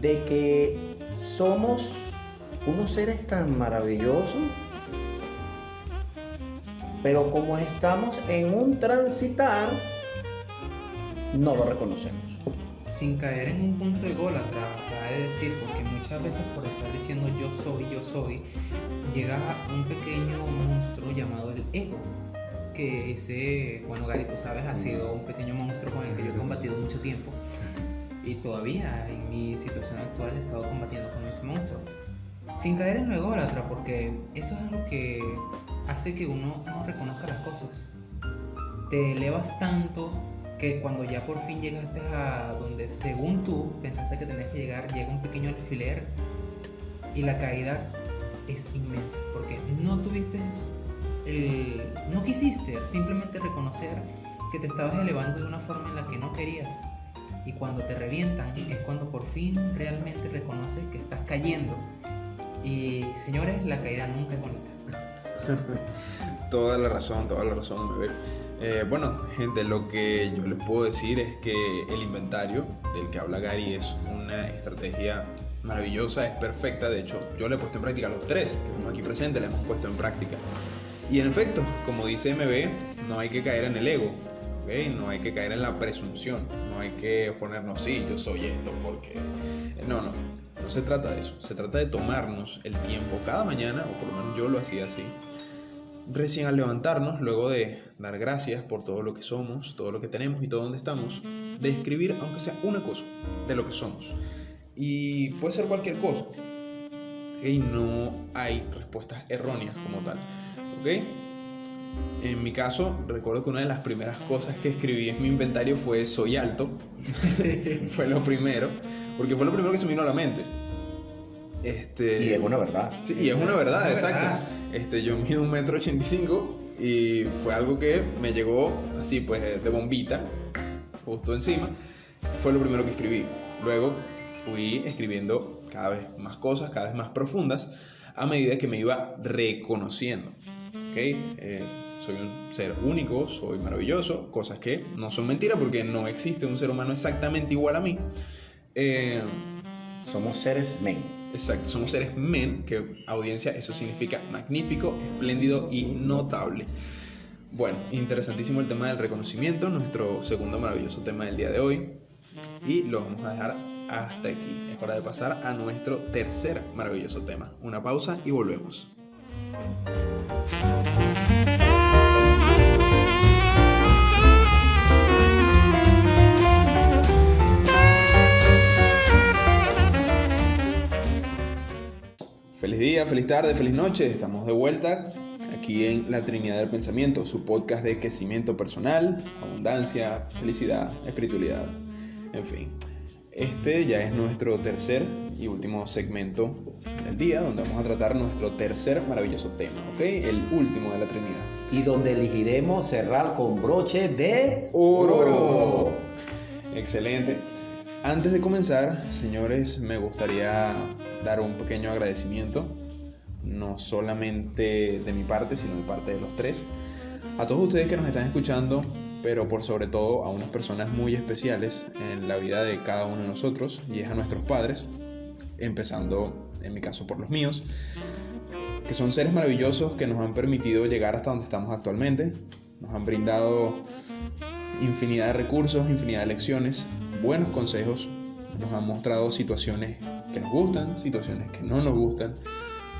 de que somos unos seres tan maravillosos, pero como estamos en un transitar, no lo reconocemos. Sin caer en un punto ególatra, cabe decir, porque muchas veces por estar diciendo yo soy, llega a un pequeño monstruo llamado el ego, que ese, bueno Gary, tú sabes, ha sido un pequeño monstruo con el que yo he combatido mucho tiempo, y todavía en mi situación actual he estado combatiendo con ese monstruo, sin caer en lo ególatra, porque eso es lo que hace que uno no reconozca las cosas. Te elevas tanto que cuando ya por fin llegaste a donde según tú pensaste que tenías que llegar, llega un pequeño alfiler y la caída es inmensa, porque no quisiste simplemente reconocer que te estabas elevando de una forma en la que no querías, y cuando te revientan es cuando por fin realmente reconoces que estás cayendo. Y señores, la caída nunca es bonita. Toda la razón, bebé. Bueno, gente, lo que yo les puedo decir es que el inventario del que habla Gary es una estrategia maravillosa, es perfecta. De hecho, yo le he puesto en práctica, los 3 que estamos aquí presentes, le hemos puesto en práctica. Y en efecto, como dice MB, no hay que caer en el ego, ¿okay? No hay que caer en la presunción, no hay que ponernos, sí, yo soy esto, porque... No se trata de eso. Se trata de tomarnos el tiempo cada mañana, o por lo menos yo lo hacía así, recién al levantarnos, luego de dar gracias por todo lo que somos, todo lo que tenemos y todo donde estamos, de escribir aunque sea una cosa de lo que somos. Y puede ser cualquier cosa, ¿okay? No hay respuestas erróneas como tal, ¿okay? En mi caso, recuerdo que una de las primeras cosas que escribí en mi inventario fue soy alto. Fue lo primero, porque fue lo primero que se me vino a la mente. Y es una verdad. Sí, y es una verdad, exacto. Yo mido 1,85 m y fue algo que me llegó así, pues, de bombita, justo encima. Fue lo primero que escribí. Luego fui escribiendo cada vez más cosas, cada vez más profundas, a medida que me iba reconociendo. ¿Okay? Soy un ser único, soy maravilloso, cosas que no son mentiras porque no existe un ser humano exactamente igual a mí. Somos seres men. Exacto, somos seres men, que audiencia, eso significa magnífico, espléndido y notable. Bueno, interesantísimo el tema del reconocimiento, nuestro segundo maravilloso tema del día de hoy. Y lo vamos a dejar hasta aquí. Es hora de pasar a nuestro tercer maravilloso tema. Una pausa y volvemos. Feliz día, feliz tarde, feliz noche. Estamos de vuelta aquí en La Trinidad del Pensamiento, su podcast de crecimiento personal, abundancia, felicidad, espiritualidad, en fin. Este ya es nuestro tercer y último segmento del día, donde vamos a tratar nuestro tercer maravilloso tema, ¿ok? El último de la Trinidad. Y donde elegiremos cerrar con broche de oro. Excelente. Antes de comenzar, señores, me gustaría dar un pequeño agradecimiento, no solamente de mi parte, sino de parte de los tres, a todos ustedes que nos están escuchando, pero por sobre todo a unas personas muy especiales en la vida de cada uno de nosotros, y es a nuestros padres, empezando en mi caso por los míos, que son seres maravillosos que nos han permitido llegar hasta donde estamos actualmente, nos han brindado infinidad de recursos, infinidad de lecciones, buenos consejos, nos han mostrado situaciones que nos gustan, situaciones que no nos gustan,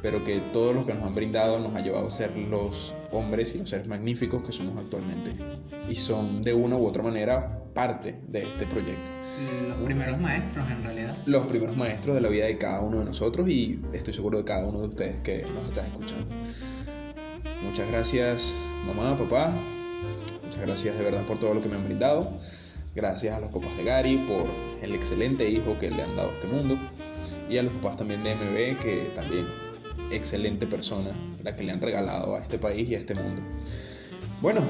pero que todo lo que nos han brindado nos ha llevado a ser los hombres y los seres magníficos que somos actualmente, y son de una u otra manera parte de este proyecto. Los primeros maestros, en realidad. Los primeros maestros de la vida de cada uno de nosotros, y estoy seguro de cada uno de ustedes que nos están escuchando. Muchas gracias, mamá, papá. Muchas gracias de verdad por todo lo que me han brindado. Gracias a los papás de Gary por el excelente hijo que le han dado a este mundo, y a los papás también de MB, que también excelente persona la que le han regalado a este país y a este mundo. Bueno,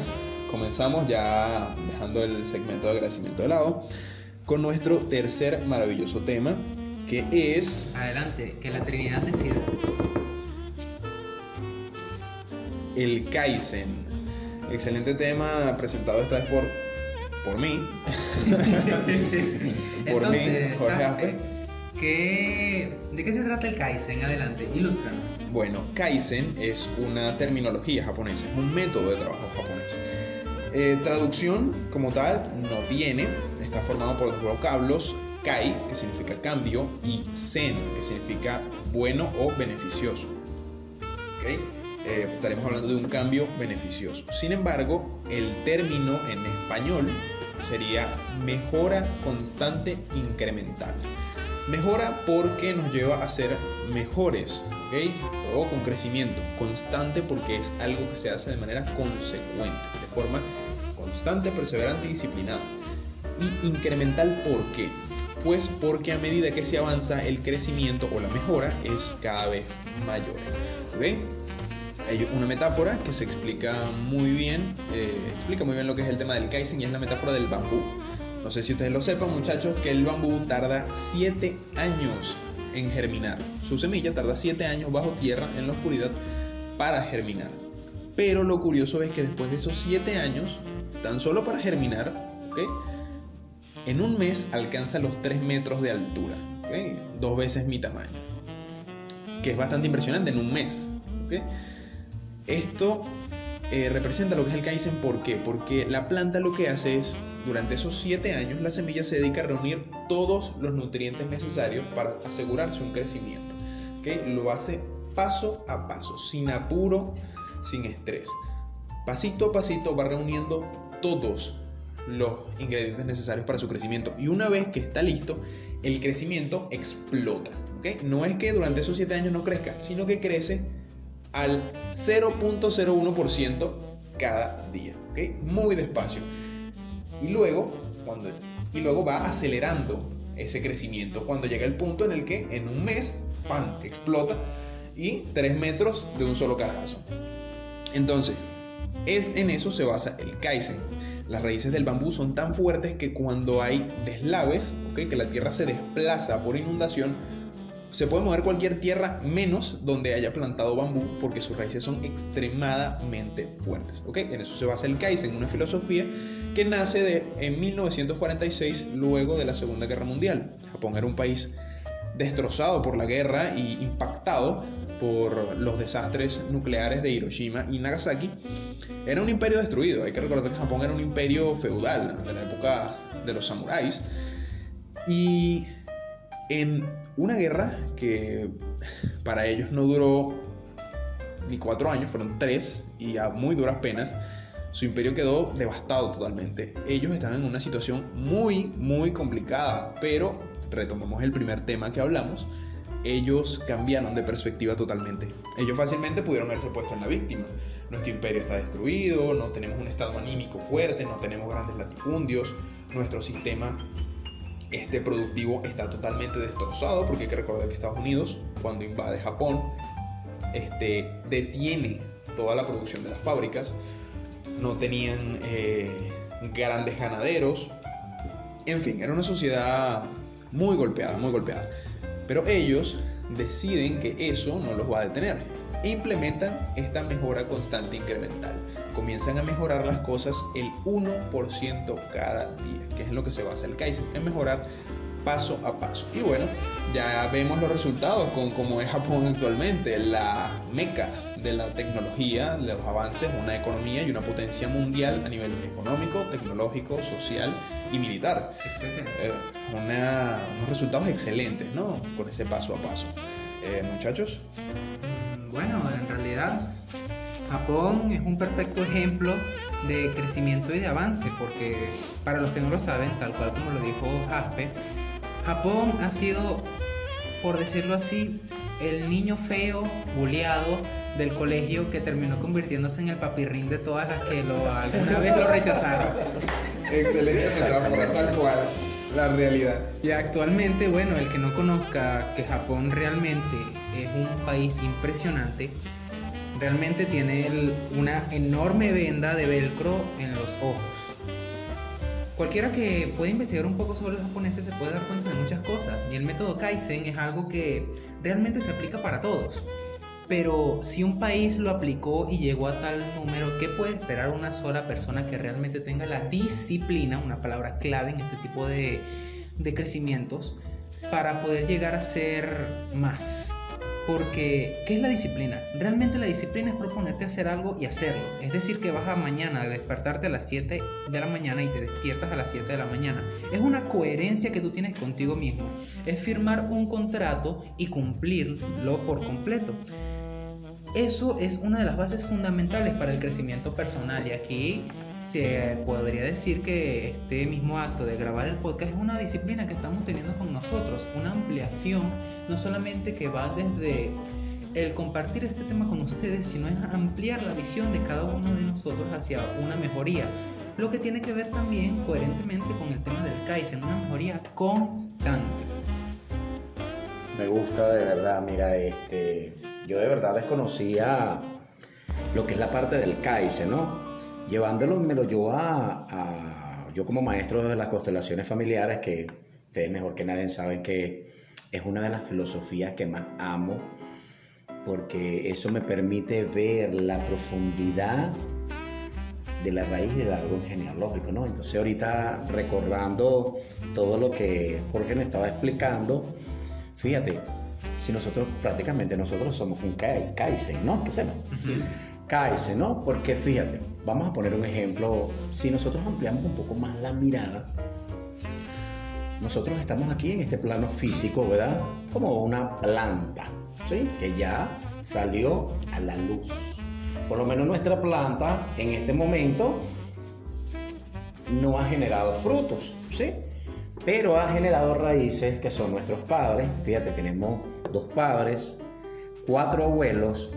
comenzamos ya dejando el segmento de agradecimiento de lado con nuestro tercer maravilloso tema, que es... Adelante, que la Trinidad decida. El Kaizen. Excelente tema presentado esta vez por mí. Por mí, Jorge Affe. ¿De qué se trata el Kaizen? Adelante, ilústranos. Bueno, Kaizen es una terminología japonesa, es un método de trabajo japonés. Traducción como tal no tiene, está formado por dos vocablos, Kai, que significa cambio, y Zen, que significa bueno o beneficioso. ¿Okay? Estaremos hablando de un cambio beneficioso. Sin embargo, el término en español sería mejora constante incremental. Mejora porque nos lleva a ser mejores, ¿okay? O con crecimiento constante, porque es algo que se hace de manera consecuente, de forma constante, perseverante y disciplinada. Y incremental, ¿por qué? Pues porque a medida que se avanza, el crecimiento o la mejora es cada vez mayor. ¿Okay? Hay una metáfora que se explica muy bien lo que es el tema del Kaizen, y es la metáfora del bambú. No sé si ustedes lo sepan, muchachos, que el bambú tarda 7 años en germinar. Su semilla tarda 7 años bajo tierra en la oscuridad para germinar. Pero lo curioso es que después de esos 7 años, tan solo para germinar, ¿okay? En un mes alcanza los 3 metros de altura, ¿okay? 2 veces mi tamaño, que es bastante impresionante en un mes, ¿okay? Esto representa lo que es el Kaizen. ¿Por qué? Porque la planta lo que hace es, durante esos 7 años, la semilla se dedica a reunir todos los nutrientes necesarios para asegurarse un crecimiento, ¿okay? Lo hace paso a paso, sin apuro, sin estrés. Pasito a pasito va reuniendo todos los ingredientes necesarios para su crecimiento, y una vez que está listo, el crecimiento explota, ¿okay? No es que durante esos 7 años no crezca, sino que crece al 0.01% cada día, ¿ok? Muy despacio. Y luego va acelerando ese crecimiento cuando llega el punto en el que en un mes, ¡pam!, explota y 3 metros de un solo cargazo. Entonces, en eso se basa el Kaizen. Las raíces del bambú son tan fuertes que cuando hay deslaves, ¿okay?, que la tierra se desplaza por inundación, se puede mover cualquier tierra menos donde haya plantado bambú, porque sus raíces son extremadamente fuertes, ¿okay? En eso se basa el Kaizen, una filosofía que nace en 1946, luego de la Segunda Guerra Mundial. Japón era un país destrozado por la guerra y impactado por los desastres nucleares de Hiroshima y Nagasaki. Era un imperio destruido. Hay que recordar que Japón era un imperio feudal de la época de los samuráis, y en una guerra que para ellos no duró ni 4 años, fueron 3, y a muy duras penas, su imperio quedó devastado totalmente. Ellos estaban en una situación muy, muy complicada, pero retomamos el primer tema que hablamos. Ellos cambiaron de perspectiva totalmente. Ellos fácilmente pudieron haberse puesto en la víctima. Nuestro imperio está destruido, no tenemos un estado anímico fuerte, no tenemos grandes latifundios, nuestro sistema productivo está totalmente destrozado, porque hay que recordar que Estados Unidos, cuando invade Japón, detiene toda la producción de las fábricas. No tenían grandes ganaderos. En fin, era una sociedad muy golpeada, muy golpeada. Pero ellos deciden que eso no los va a detener e implementan esta mejora constante incremental. Comienzan a mejorar las cosas el 1% cada día, que es en lo que se basa el Kaizen, en mejorar paso a paso. Y bueno, ya vemos los resultados con cómo es Japón actualmente, la meca de la tecnología, de los avances, una economía y una potencia mundial a nivel económico, tecnológico, social y militar. Unos resultados excelentes, ¿no?, con ese paso a paso. Muchachos. Bueno, en realidad Japón es un perfecto ejemplo de crecimiento y de avance, porque para los que no lo saben, tal cual como lo dijo Jaspe, Japón ha sido, por decirlo así, el niño feo, buleado del colegio, que terminó convirtiéndose en el papirrín de todas las que alguna vez lo rechazaron. Excelente metáfora, tal cual, la realidad. Y actualmente, bueno, el que no conozca que Japón realmente es un país impresionante, realmente tiene una enorme venda de velcro en los ojos. Cualquiera que pueda investigar un poco sobre los japoneses se puede dar cuenta de muchas cosas, y el método Kaizen es algo que realmente se aplica para todos. Pero si un país lo aplicó y llegó a tal número, ¿qué puede esperar una sola persona que realmente tenga la disciplina, una palabra clave en este tipo de crecimientos, para poder llegar a ser más? Porque, ¿qué es la disciplina? Realmente la disciplina es proponerte hacer algo y hacerlo. Es decir, que vas a mañana a despertarte a las 7 de la mañana y te despiertas a las 7 de la mañana. Es una coherencia que tú tienes contigo mismo. Es firmar un contrato y cumplirlo por completo. Eso es una de las bases fundamentales para el crecimiento personal, y aquí se podría decir que este mismo acto de grabar el podcast es una disciplina que estamos teniendo con nosotros, una ampliación, no solamente que va desde el compartir este tema con ustedes, sino es ampliar la visión de cada uno de nosotros hacia una mejoría, lo que tiene que ver también coherentemente con el tema del Kaizen, una mejoría constante. Me gusta de verdad, mira, yo de verdad desconocía lo que es la parte del Kaizen, ¿no? Llevándolo yo yo como maestro de las constelaciones familiares, que ustedes mejor que nadie saben que es una de las filosofías que más amo, porque eso me permite ver la profundidad de la raíz del árbol genealógico, ¿no? Entonces ahorita recordando todo lo que Jorge me estaba explicando, fíjate, si prácticamente nosotros somos un Kaizen, ¿no? ¿Qué hacemos? Kaizen, ¿no? Porque fíjate, vamos a poner un ejemplo. Si nosotros ampliamos un poco más la mirada, nosotros estamos aquí en este plano físico, ¿verdad? Como una planta, ¿sí? Que ya salió a la luz. Por lo menos nuestra planta en este momento no ha generado frutos, ¿sí? Pero ha generado raíces que son nuestros padres. Fíjate, tenemos 2 padres, 4 abuelos,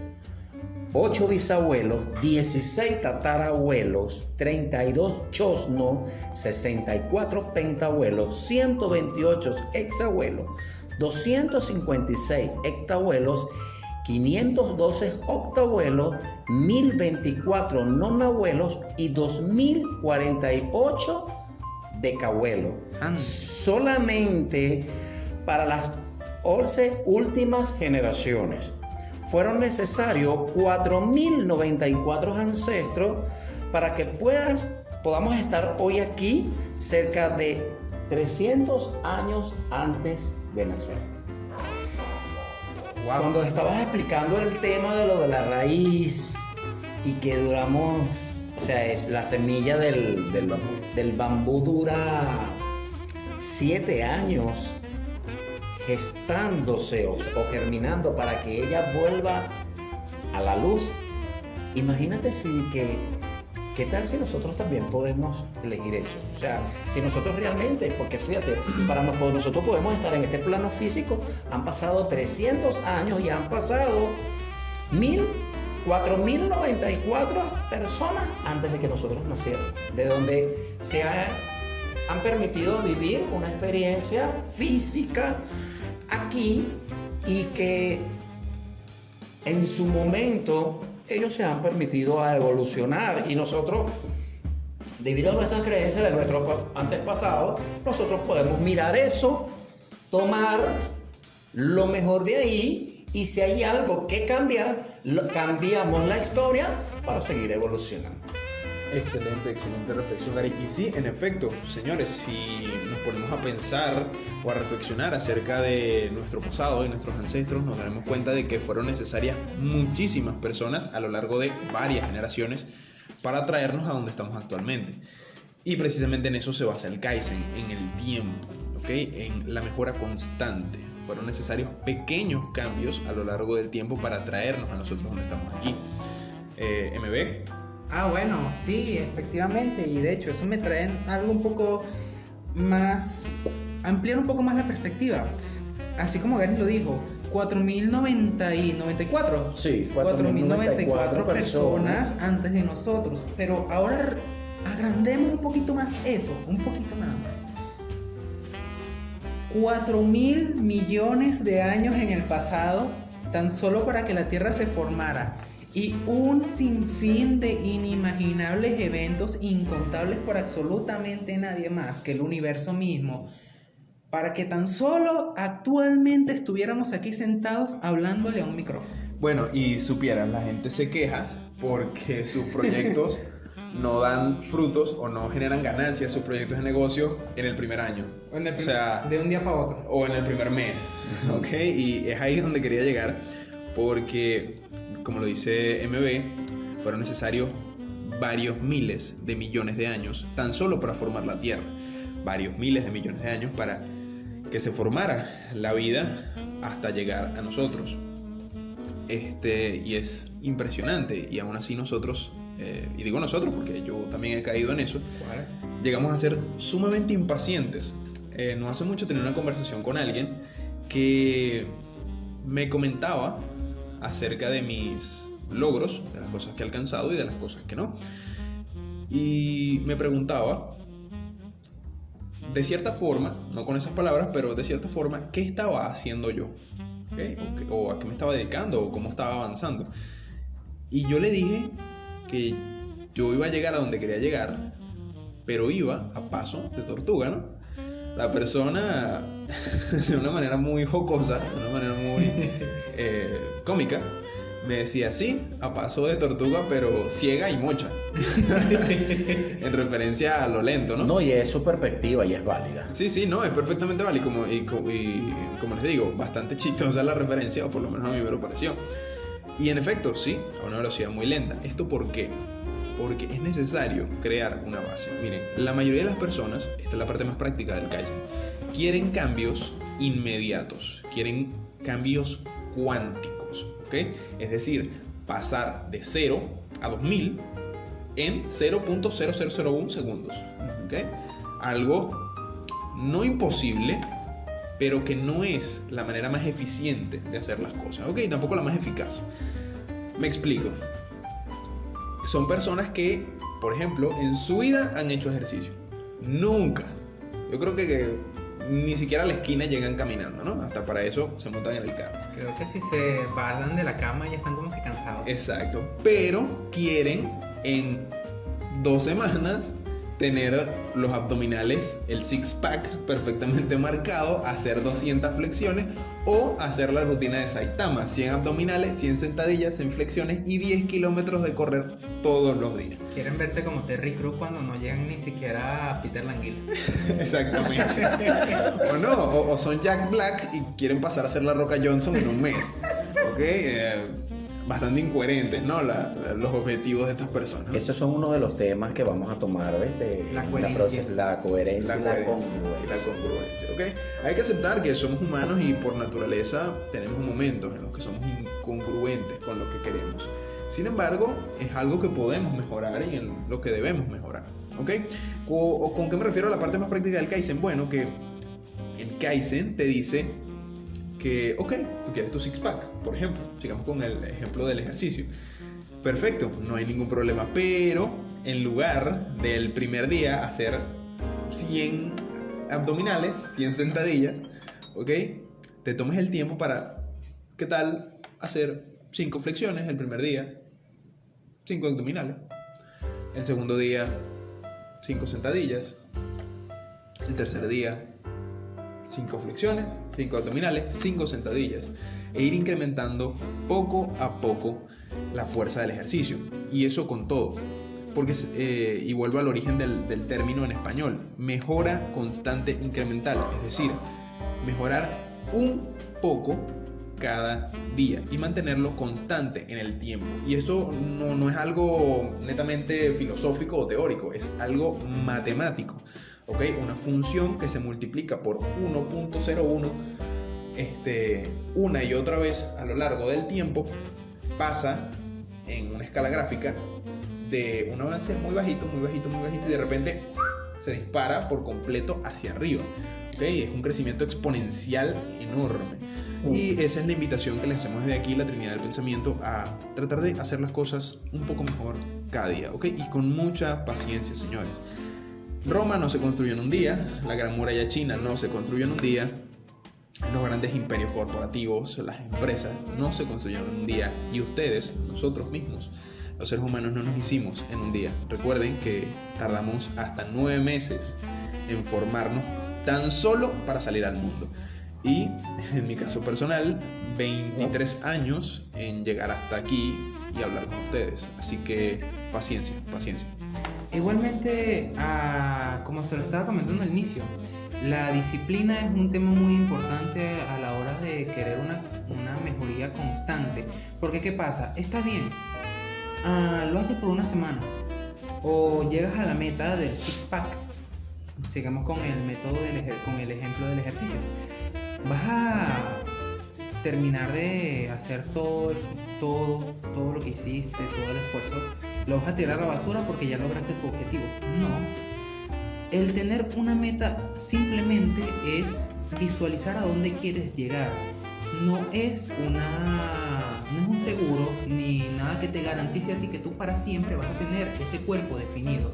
8 bisabuelos, 16 tatarabuelos, 32 chosnos, 64 pentabuelos, 128 hexabuelos, 256 hectabuelos, 512 octabuelos, 1024 nonabuelos y 2048 decabuelos. Solamente para las 11 últimas generaciones fueron necesarios 4094 ancestros para que podamos estar hoy aquí cerca de 300 años antes de nacer. Wow. Cuando estabas explicando el tema de lo de la raíz y que duramos, o sea, es la semilla del bambú dura 7 años gestándose o germinando para que ella vuelva a la luz. Imagínate ¿qué tal si nosotros también podemos elegir eso? O sea, si nosotros realmente, porque fíjate, nosotros podemos estar en este plano físico, han pasado 300 años y han pasado 4.094 personas antes de que nosotros naciéramos, de donde han permitido vivir una experiencia física aquí y que en su momento ellos se han permitido a evolucionar y nosotros, debido a nuestras creencias de nuestros antepasados, nosotros podemos mirar eso, tomar lo mejor de ahí y si hay algo que cambiar, cambiamos la historia para seguir evolucionando. Excelente reflexión, Gary. Y sí, en efecto, señores, si nos ponemos a pensar o a reflexionar acerca de nuestro pasado y nuestros ancestros, nos daremos cuenta de que fueron necesarias muchísimas personas a lo largo de varias generaciones para traernos a donde estamos actualmente. Y precisamente en eso se basa el Kaizen, en el tiempo, ¿ok? En la mejora constante. Fueron necesarios pequeños cambios a lo largo del tiempo para traernos a nosotros donde estamos aquí. MB. Bueno, sí, efectivamente, y de hecho eso me trae algo un poco más, ampliar un poco más la perspectiva. Así como Gary lo dijo, 4.094. Sí, 4.094 personas antes de nosotros. Pero ahora agrandemos un poquito más eso, un poquito nada más. 4.000 millones de años en el pasado, tan solo para que la Tierra se formara. Y un sinfín de inimaginables eventos incontables por absolutamente nadie más que el universo mismo, para que tan solo actualmente estuviéramos aquí sentados hablándole a un micrófono. Bueno, y supieran, la gente se queja porque sus proyectos no dan frutos o no generan ganancias, sus proyectos de negocio en el primer año. O sea, de un día para otro. O en el primer mes, ¿ok? Y es ahí donde quería llegar, porque, como lo dice MB, fueron necesarios varios miles de millones de años tan solo para formar la Tierra. Varios miles de millones de años para que se formara la vida hasta llegar a nosotros. Y es impresionante, y aún así nosotros, y digo nosotros porque yo también he caído en eso, llegamos a ser sumamente impacientes. No hace mucho tenía una conversación con alguien que me comentaba acerca de mis logros, de las cosas que he alcanzado y de las cosas que no. Y me preguntaba, de cierta forma, no con esas palabras, pero de cierta forma, ¿qué estaba haciendo yo? ¿Okay? O a qué me estaba dedicando, o cómo estaba avanzando. Y yo le dije que yo iba a llegar a donde quería llegar, pero iba a paso de tortuga, ¿no? La persona, de una manera muy jocosa, de una manera muy cómica, me decía, sí, a paso de tortuga, pero ciega y mocha. En referencia a lo lento, ¿no? No, y es su perspectiva y es válida. Sí, no, es perfectamente válido. Y como les digo, bastante chistosa la referencia, o por lo menos a mí me lo pareció. Y en efecto, sí, a una velocidad muy lenta. ¿Esto por qué? Porque es necesario crear una base. Miren, la mayoría de las personas, esta es la parte más práctica del Kaizen, quieren cambios inmediatos, quieren cambios cuánticos, ¿ok? Es decir, pasar de 0 a 2000 en 0.0001 segundos, ¿ok? Algo no imposible, pero que no es la manera más eficiente de hacer las cosas, ¿ok? Tampoco la más eficaz. Me explico. Son personas que, por ejemplo, en su vida han hecho ejercicio. Nunca. Yo creo que ni siquiera a la esquina llegan caminando, ¿no? Hasta para eso se montan en el carro. Creo que si se paran de la cama ya están como que cansados. Exacto. Pero quieren en 2 semanas tener los abdominales, el six-pack perfectamente marcado, hacer 200 flexiones o hacer la rutina de Saitama, 100 abdominales, 100 sentadillas, 100 flexiones y 10 kilómetros de correr todos los días. Quieren verse como Terry Crews cuando no llegan ni siquiera a Peter Languila. Exactamente. O no, o son Jack Black y quieren pasar a ser la Roca Johnson en un mes. ¿Ok? Bastante incoherentes, ¿no? Los objetivos de estas personas. Esos son uno de los temas que vamos a tomar, ¿ves? La coherencia. La coherencia y la Y congruencia. la congruencia, ¿ok? Hay que aceptar que somos humanos y por naturaleza tenemos momentos en los que somos incongruentes con lo que queremos. Sin embargo, es algo que podemos mejorar y en lo que debemos mejorar, ¿ok? ¿Con qué me refiero a la parte más práctica del Kaizen? Bueno, que el Kaizen te dice que, ok, tú quieres tu six-pack, por ejemplo. Sigamos con el ejemplo del ejercicio. Perfecto, no hay ningún problema, pero en lugar del primer día hacer 100 abdominales, 100 sentadillas, ok, te tomes el tiempo para, ¿qué tal hacer 5 flexiones el primer día, 5 abdominales, el segundo día 5 sentadillas, el tercer día 5 flexiones, 5 abdominales, 5 sentadillas e ir incrementando poco a poco la fuerza del ejercicio, y eso con todo, porque y vuelvo al origen del término en español, mejora constante incremental, es decir, mejorar un poco cada día y mantenerlo constante en el tiempo. Y esto no es algo netamente filosófico o teórico, es algo matemático, ¿ok? Una función que se multiplica por 1.01 una y otra vez a lo largo del tiempo pasa en una escala gráfica de un avance muy bajito, muy bajito, muy bajito y de repente se dispara por completo hacia arriba. ¿Okay? Es un crecimiento exponencial enorme. Y esa es la invitación que le hacemos desde aquí, la Trinidad del Pensamiento, a tratar de hacer las cosas un poco mejor cada día, ¿ok? Y con mucha paciencia, señores. Roma no se construyó en un día, la Gran Muralla China no se construyó en un día, los grandes imperios corporativos, las empresas no se construyeron en un día, y ustedes, nosotros mismos, los seres humanos, no nos hicimos en un día. Recuerden que tardamos hasta 9 meses en formarnos tan solo para salir al mundo. Y en mi caso personal, 23 años en llegar hasta aquí y hablar con ustedes. Así que paciencia, paciencia. Igualmente, como se lo estaba comentando al inicio, la disciplina es un tema muy importante a la hora de querer una mejoría constante. Porque ¿qué pasa? Está bien, lo haces por una semana o llegas a la meta del six-pack. Sigamos con el método con el ejemplo del ejercicio. Vas a terminar de hacer todo lo que hiciste, todo el esfuerzo, lo vas a tirar a la basura porque ya lograste tu objetivo. No. El tener una meta simplemente es visualizar a dónde quieres llegar. No es un seguro ni nada que te garantice a ti que tú para siempre vas a tener ese cuerpo definido.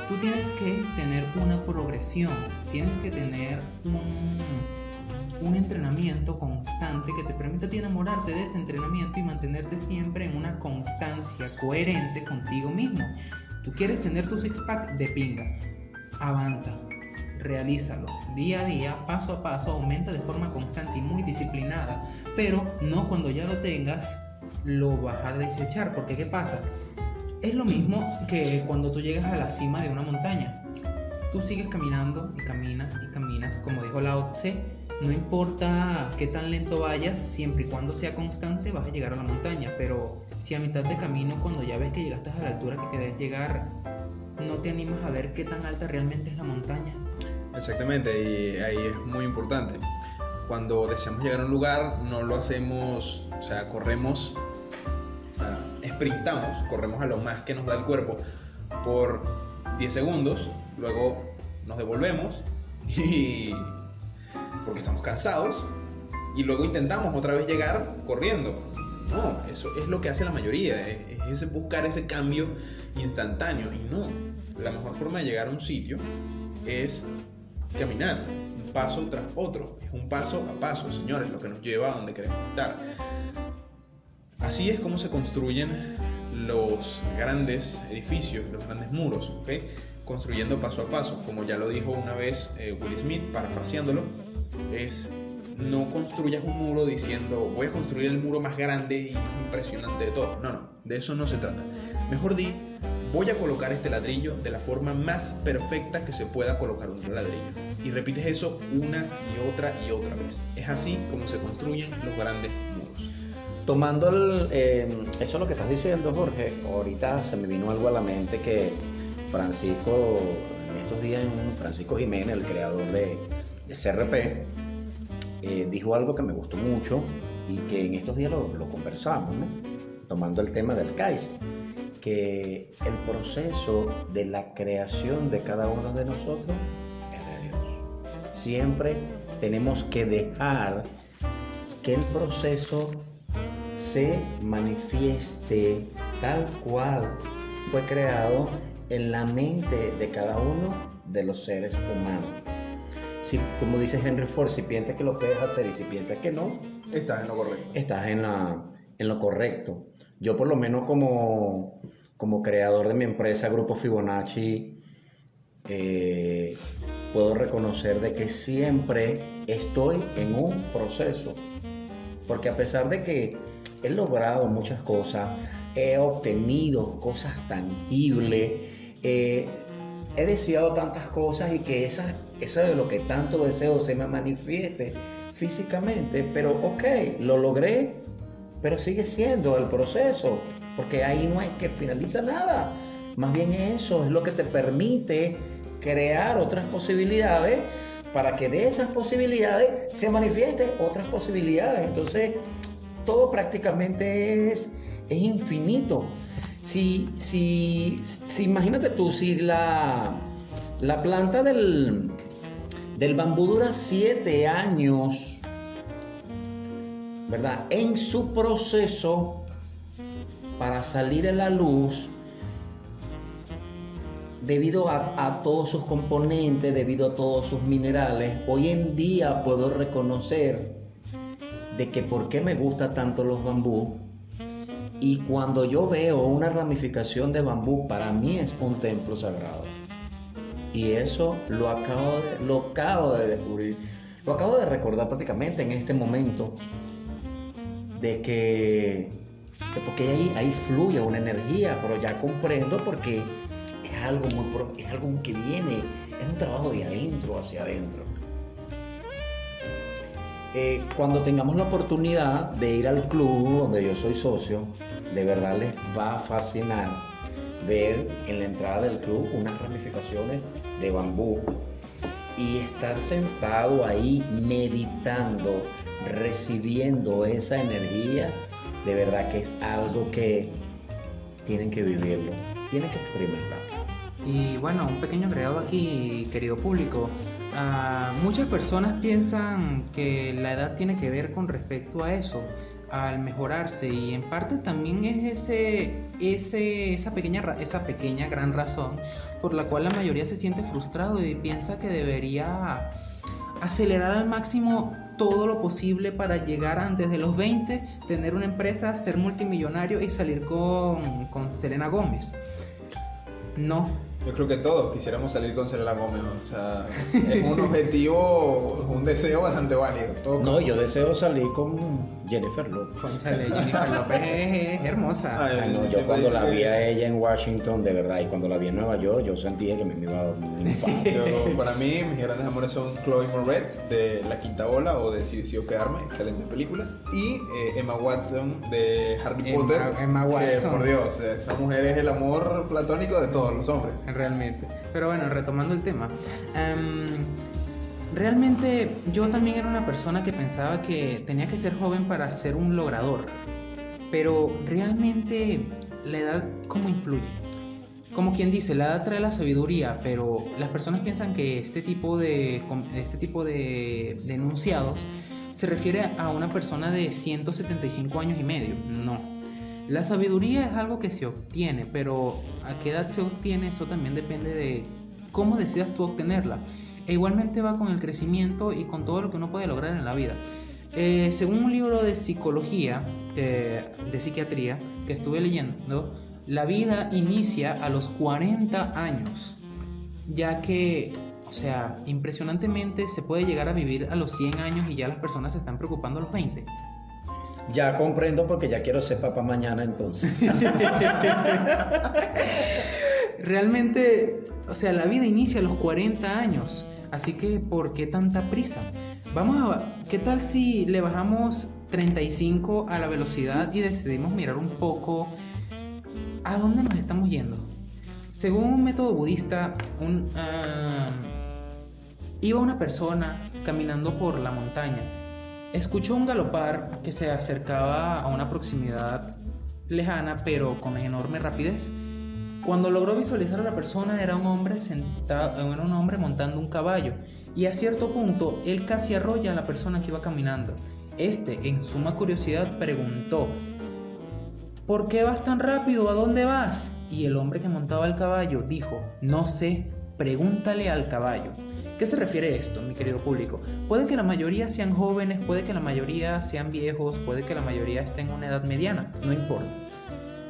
Tú tienes que tener una progresión, tienes que tener un entrenamiento constante que te permita a ti enamorarte de ese entrenamiento y mantenerte siempre en una constancia coherente contigo mismo. Tú quieres tener tu six-pack de pinga, avanza, realízalo, día a día, paso a paso, aumenta de forma constante y muy disciplinada, pero no cuando ya lo tengas lo vas a desechar, porque ¿qué pasa? Es lo mismo que cuando tú llegas a la cima de una montaña. Tú sigues caminando y caminas y caminas, como dijo Lao Tse, no importa qué tan lento vayas, siempre y cuando sea constante vas a llegar a la montaña, pero si a mitad de camino, cuando ya ves que llegaste a la altura que querés llegar, no te animas a ver qué tan alta realmente es la montaña. Exactamente, y ahí es muy importante. Cuando deseamos llegar a un lugar, no lo hacemos, o sea, corremos, sprintamos, corremos a lo más que nos da el cuerpo por 10 segundos, luego nos devolvemos y porque estamos cansados y luego intentamos otra vez llegar corriendo. no, eso es lo que hace la mayoría, es buscar ese cambio instantáneo. Y no, la mejor forma de llegar a un sitio es caminar, un paso tras otro, es un paso a paso, señores, lo que nos lleva a donde queremos estar. Así es como se construyen los grandes edificios, los grandes muros, ¿ok? Construyendo paso a paso, como ya lo dijo una vez Will Smith, parafraseándolo, es no construyas un muro diciendo voy a construir el muro más grande y más impresionante de todo. No, de eso no se trata. Mejor di, voy a colocar este ladrillo de la forma más perfecta que se pueda colocar un ladrillo. Y repites eso una y otra vez. Es así como se construyen los grandes muros. Tomando eso lo que estás diciendo, Jorge, ahorita se me vino algo a la mente que Francisco, en estos días, Francisco Jiménez, el creador de CRP, dijo algo que me gustó mucho y que en estos días lo conversamos, ¿no? Tomando el tema del Kaizen, que el proceso de la creación de cada uno de nosotros es de Dios. Siempre tenemos que dejar que el proceso se manifieste tal cual fue creado en la mente de cada uno de los seres humanos. Si, como dice Henry Ford, si piensas que lo puedes hacer y si piensas que no, estás en lo correcto. Estás en lo correcto. Yo por lo menos como creador de mi empresa Grupo Fibonacci, puedo reconocer de que siempre estoy en un proceso. Porque a pesar de que he logrado muchas cosas, he obtenido cosas tangibles, he deseado tantas cosas y que eso de lo que tanto deseo se me manifieste físicamente, pero ok, lo logré, pero sigue siendo el proceso, porque ahí no es que finaliza nada, más bien eso es lo que te permite crear otras posibilidades para que de esas posibilidades se manifiesten otras posibilidades. Entonces todo prácticamente es infinito. Si imagínate tú, si la planta del bambú dura 7 años, ¿verdad? En su proceso para salir a la luz, debido a todos sus componentes, debido a todos sus minerales, hoy en día puedo reconocer de que por qué me gusta tanto los bambú. Y cuando yo veo una ramificación de bambú, para mí es un templo sagrado. Y eso lo acabo de descubrir. Lo acabo de recordar prácticamente en este momento. De que porque ahí fluye una energía, pero ya comprendo porque es algo que viene, es un trabajo de adentro hacia adentro. Cuando tengamos la oportunidad de ir al club donde yo soy socio, de verdad les va a fascinar ver en la entrada del club unas ramificaciones de bambú y estar sentado ahí meditando, recibiendo esa energía. De verdad que es algo que tienen que vivirlo, tienen que experimentar. Y bueno, un pequeño agregado aquí, querido público. Muchas personas piensan que la edad tiene que ver con respecto a eso, al mejorarse, y en parte también es esa pequeña gran razón por la cual la mayoría se siente frustrado y piensa que debería acelerar al máximo todo lo posible para llegar antes de los 20, tener una empresa, ser multimillonario y salir con Selena Gómez. No. Yo creo que todos quisiéramos salir con Selena Gómez, o sea, es un objetivo, un deseo bastante válido. No, yo deseo salir con Jennifer López. Cónchale, Jennifer López es hermosa. Ay, no, yo cuando la vi a ella en Washington, de verdad, y cuando la vi en Nueva York, yo sentía que me iba a dar un infarto. Para mí, mis grandes amores son Chloe Moretz de La Quinta Ola o de Si Decido Quedarme, excelentes películas, y Emma Watson de Harry Potter. Emma Watson. Por Dios, esa mujer es el amor platónico de todos los hombres. Realmente. Pero bueno, retomando el tema. Realmente yo también era una persona que pensaba que tenía que ser joven para ser un logrador. Pero realmente la edad, ¿cómo influye? Como quien dice, la edad trae la sabiduría, pero las personas piensan que este tipo de enunciados se refiere a una persona de 175 años y medio. No. La sabiduría es algo que se obtiene, pero a qué edad se obtiene, eso también depende de cómo decidas tú obtenerla. E igualmente va con el crecimiento y con todo lo que uno puede lograr en la vida. Según un libro de psicología, de psiquiatría, que estuve leyendo, la vida inicia a los 40 años, ya que, o sea, impresionantemente se puede llegar a vivir a los 100 años y ya las personas se están preocupando a los 20. Ya comprendo porque ya quiero ser papá mañana entonces. Realmente, o sea, la vida inicia a los 40 años, así que ¿por qué tanta prisa? ¿Qué tal si le bajamos 35 a la velocidad y decidimos mirar un poco a dónde nos estamos yendo? Según un método budista, iba una persona caminando por la montaña. Escuchó un galopar que se acercaba a una proximidad lejana, pero con enorme rapidez. Cuando logró visualizar a la persona, era un hombre montando un caballo, y a cierto punto él casi arrolla a la persona que iba caminando. En suma curiosidad, preguntó: ¿por qué vas tan rápido? ¿A dónde vas? Y el hombre que montaba el caballo dijo: no sé, pregúntale al caballo. ¿Qué se refiere a esto, mi querido público? Puede que la mayoría sean jóvenes, puede que la mayoría sean viejos, puede que la mayoría estén en una edad mediana, no importa.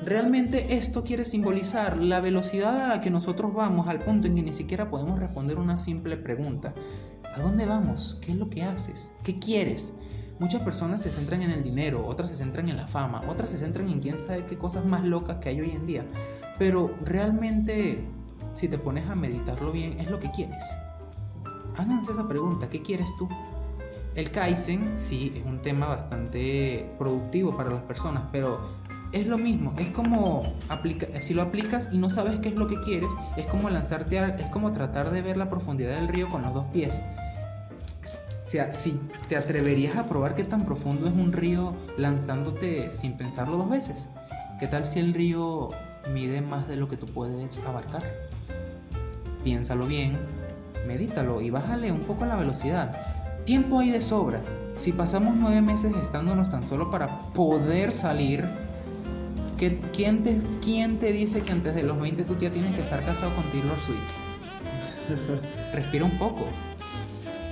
Realmente esto quiere simbolizar la velocidad a la que nosotros vamos, al punto en que ni siquiera podemos responder una simple pregunta. ¿A dónde vamos? ¿Qué es lo que haces? ¿Qué quieres? Muchas personas se centran en el dinero, otras se centran en la fama, otras se centran en quién sabe qué cosas más locas que hay hoy en día. Pero realmente, si te pones a meditarlo bien, es lo que quieres. Háganse esa pregunta: ¿qué quieres tú? El Kaizen sí es un tema bastante productivo para las personas, pero es lo mismo. Es como si lo aplicas y no sabes qué es lo que quieres, es como es como tratar de ver la profundidad del río con los dos pies. O sea, si te atreverías a probar qué tan profundo es un río lanzándote sin pensarlo dos veces. ¿Qué tal si el río mide más de lo que tú puedes abarcar? Piénsalo bien, medítalo y bájale un poco la velocidad. Tiempo hay de sobra. Si pasamos 9 meses gestándonos tan solo para poder salir, ¿quién te dice que antes de los 20 tú ya tienes que estar casado con Taylor Swift? Respira un poco.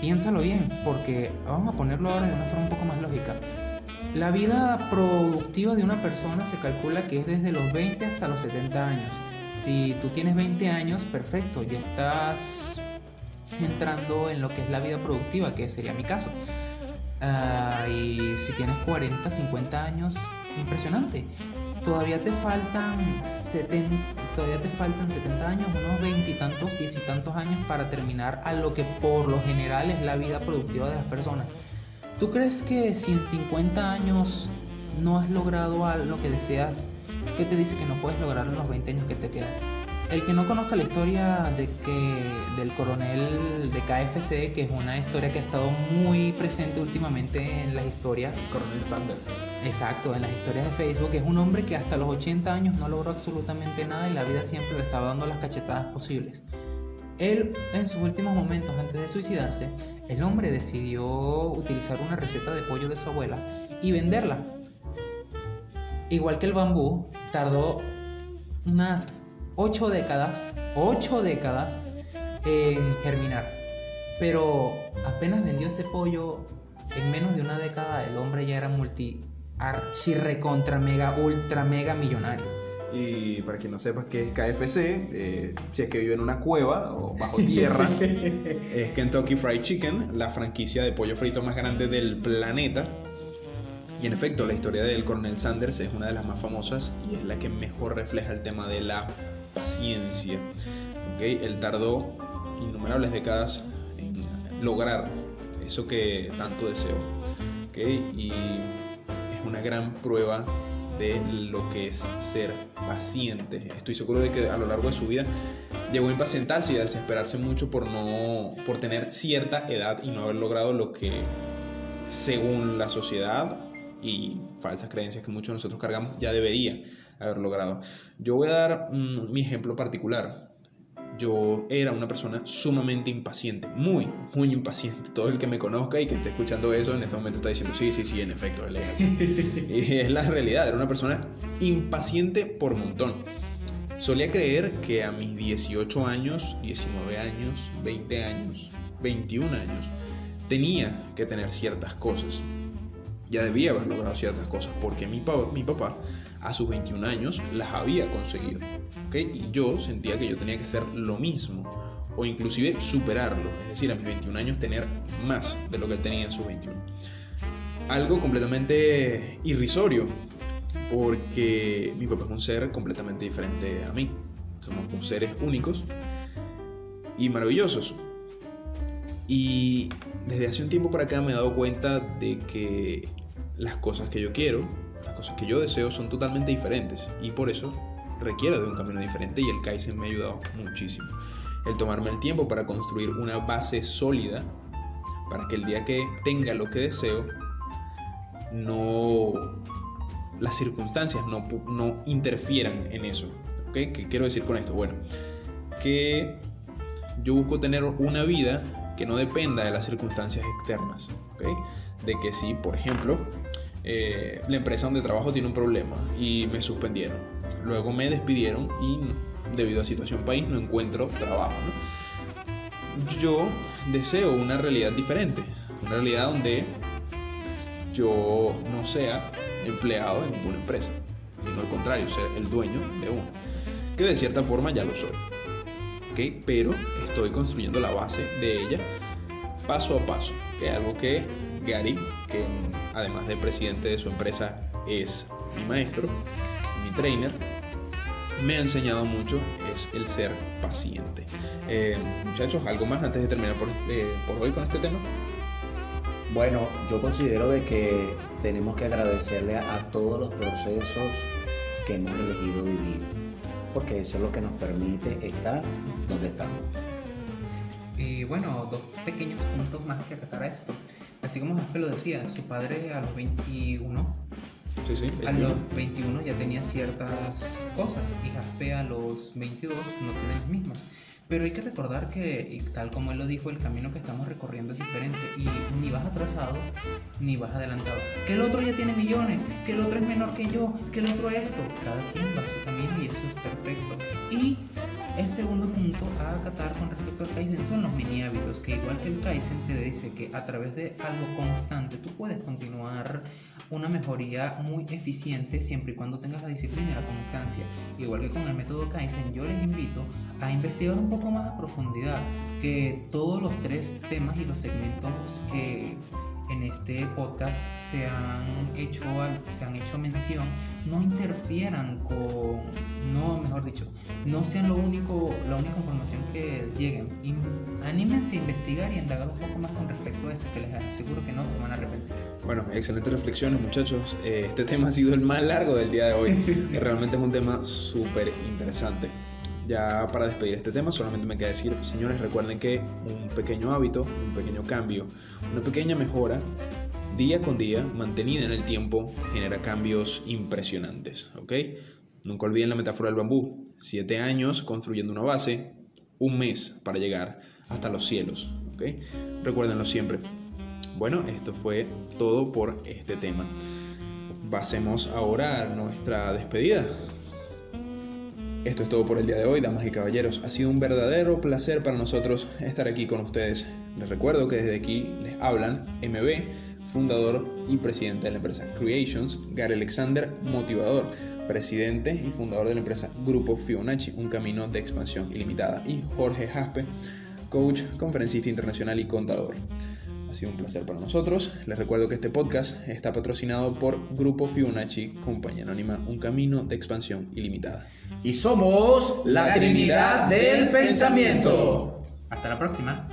Piénsalo bien, porque vamos a ponerlo ahora de una forma un poco más lógica. La vida productiva de una persona se calcula que es desde los 20 hasta los 70 años. Si tú tienes 20 años, perfecto, ya estás entrando en lo que es la vida productiva, que sería mi caso. Y si tienes 40, 50 años, impresionante. Todavía te faltan 70 años, unos 20 y tantos, 10 y tantos años para terminar a lo que por lo general es la vida productiva de las personas. ¿Tú crees que si en 50 años no has logrado lo que deseas, qué te dice que no puedes lograr en los 20 años que te quedan? El que no conozca la historia del coronel de KFC, que es una historia que ha estado muy presente últimamente en las historias. Coronel Sanders. Exacto, en las historias de Facebook, es un hombre que hasta los 80 años no logró absolutamente nada y la vida siempre le estaba dando las cachetadas posibles. Él, en sus últimos momentos antes de suicidarse, el hombre decidió utilizar una receta de pollo de su abuela y venderla. Igual que el bambú, tardó unas 8 décadas en germinar. Pero apenas vendió ese pollo, en menos de una década el hombre ya era archi-recontra mega ultra mega millonario. Y para quien no sepa qué es KFC, si es que vive en una cueva o bajo tierra, es Kentucky Fried Chicken, la franquicia de pollo frito más grande del planeta. Y en efecto, la historia del coronel Sanders es una de las más famosas y es la que mejor refleja el tema de la paciencia. ¿Okay? Él tardó innumerables décadas en lograr eso que tanto deseó. ¿Okay? Y es una gran prueba de lo que es ser paciente. Estoy seguro de que a lo largo de su vida llegó a impacientarse y a desesperarse mucho por tener cierta edad y no haber logrado lo que, según la sociedad y falsas creencias que muchos de nosotros cargamos, ya debería haber logrado. Yo voy a dar mi ejemplo particular. yo era una persona sumamente impaciente, muy, muy impaciente. Todo el que me conozca y que esté escuchando eso en este momento está diciendo, sí, en efecto, él es así. Y es la realidad, era una persona impaciente por montón. Solía creer que a mis 18 años, 19 años, 20 años, 21 años, tenía que tener ciertas cosas. Ya debía haber logrado ciertas cosas, porque mi papá a sus 21 años las había conseguido, ¿okay? Y yo sentía que yo tenía que hacer lo mismo, o inclusive superarlo, es decir, a mis 21 años tener más de lo que él tenía en sus 21. Algo completamente irrisorio, porque mi papá es un ser completamente diferente a mí. Somos seres únicos y maravillosos. Y desde hace un tiempo para acá me he dado cuenta de que las cosas que yo quiero, las cosas que yo deseo son totalmente diferentes, y por eso requiero de un camino diferente, y el Kaizen me ha ayudado muchísimo. El tomarme el tiempo para construir una base sólida para que el día que tenga lo que deseo, las circunstancias no interfieran en eso. ¿Okay? ¿Qué quiero decir con esto? Bueno, que yo busco tener una vida que no dependa de las circunstancias externas. ¿Okay? De que si, por ejemplo, la empresa donde trabajo tiene un problema y me suspendieron, luego me despidieron y debido a situación país no encuentro trabajo, ¿no? Yo deseo una realidad diferente, una realidad donde yo no sea empleado de ninguna empresa, sino al contrario, ser el dueño de una, que de cierta forma ya lo soy, ¿okay? Pero estoy construyendo la base de ella paso a paso, que es algo que Gary, que además de presidente de su empresa es mi maestro, mi trainer, me ha enseñado mucho, es el ser paciente. Muchachos, ¿algo más antes de terminar por hoy con este tema? Bueno, yo considero de que tenemos que agradecerle a todos los procesos que hemos elegido vivir, porque eso es lo que nos permite estar donde estamos. Y bueno, dos pequeños puntos más que acatar a esto. Así como Jaspe lo decía, su padre a los 21, a los 21 ya tenía ciertas cosas, y Jaspe a los 22 no tiene las mismas. Pero hay que recordar que, y tal como él lo dijo, el camino que estamos recorriendo es diferente, y ni vas atrasado ni vas adelantado. Que el otro ya tiene millones, que el otro es menor que yo, que el otro esto. Cada quien va a su camino y eso es perfecto. Y el segundo punto a acatar con respecto al Kaizen son los mini hábitos, que igual que el Kaizen te dice que a través de algo constante tú puedes continuar una mejoría muy eficiente siempre y cuando tengas la disciplina y la constancia. Igual que con el método Kaizen, yo les invito a investigar un poco más a profundidad, que todos los 3 temas y los segmentos que en este podcast se han hecho mención no interfieran no sean la única información que lleguen. Anímense a investigar y a indagar un poco más con respecto a eso, que les aseguro que no se van a arrepentir. Bueno, excelentes reflexiones, muchachos. Este tema ha sido el más largo del día de hoy. Realmente es un tema súper interesante. Ya para despedir este tema solamente me queda decir, señores, recuerden que un pequeño hábito, un pequeño cambio, una pequeña mejora día con día, mantenida en el tiempo, genera cambios impresionantes, ¿ok? Nunca olviden la metáfora del bambú. 7 años construyendo una base, 1 mes para llegar hasta los cielos, ¿ok? Recuérdenlo siempre. Bueno, esto fue todo por este tema. Pasemos ahora a nuestra despedida. Esto es todo por el día de hoy, damas y caballeros. Ha sido un verdadero placer para nosotros estar aquí con ustedes. Les recuerdo que desde aquí les hablan MB, fundador y presidente de la empresa Creations, Gary Alexander, motivador, presidente y fundador de la empresa Grupo Fibonacci, un camino de expansión ilimitada, y Jorge Jaspe, coach, conferencista internacional y contador. Ha sido un placer para nosotros. Les recuerdo que este podcast está patrocinado por Grupo Fibonacci, compañía anónima, un camino de expansión ilimitada. Y somos la Trinidad del Pensamiento. Hasta la próxima.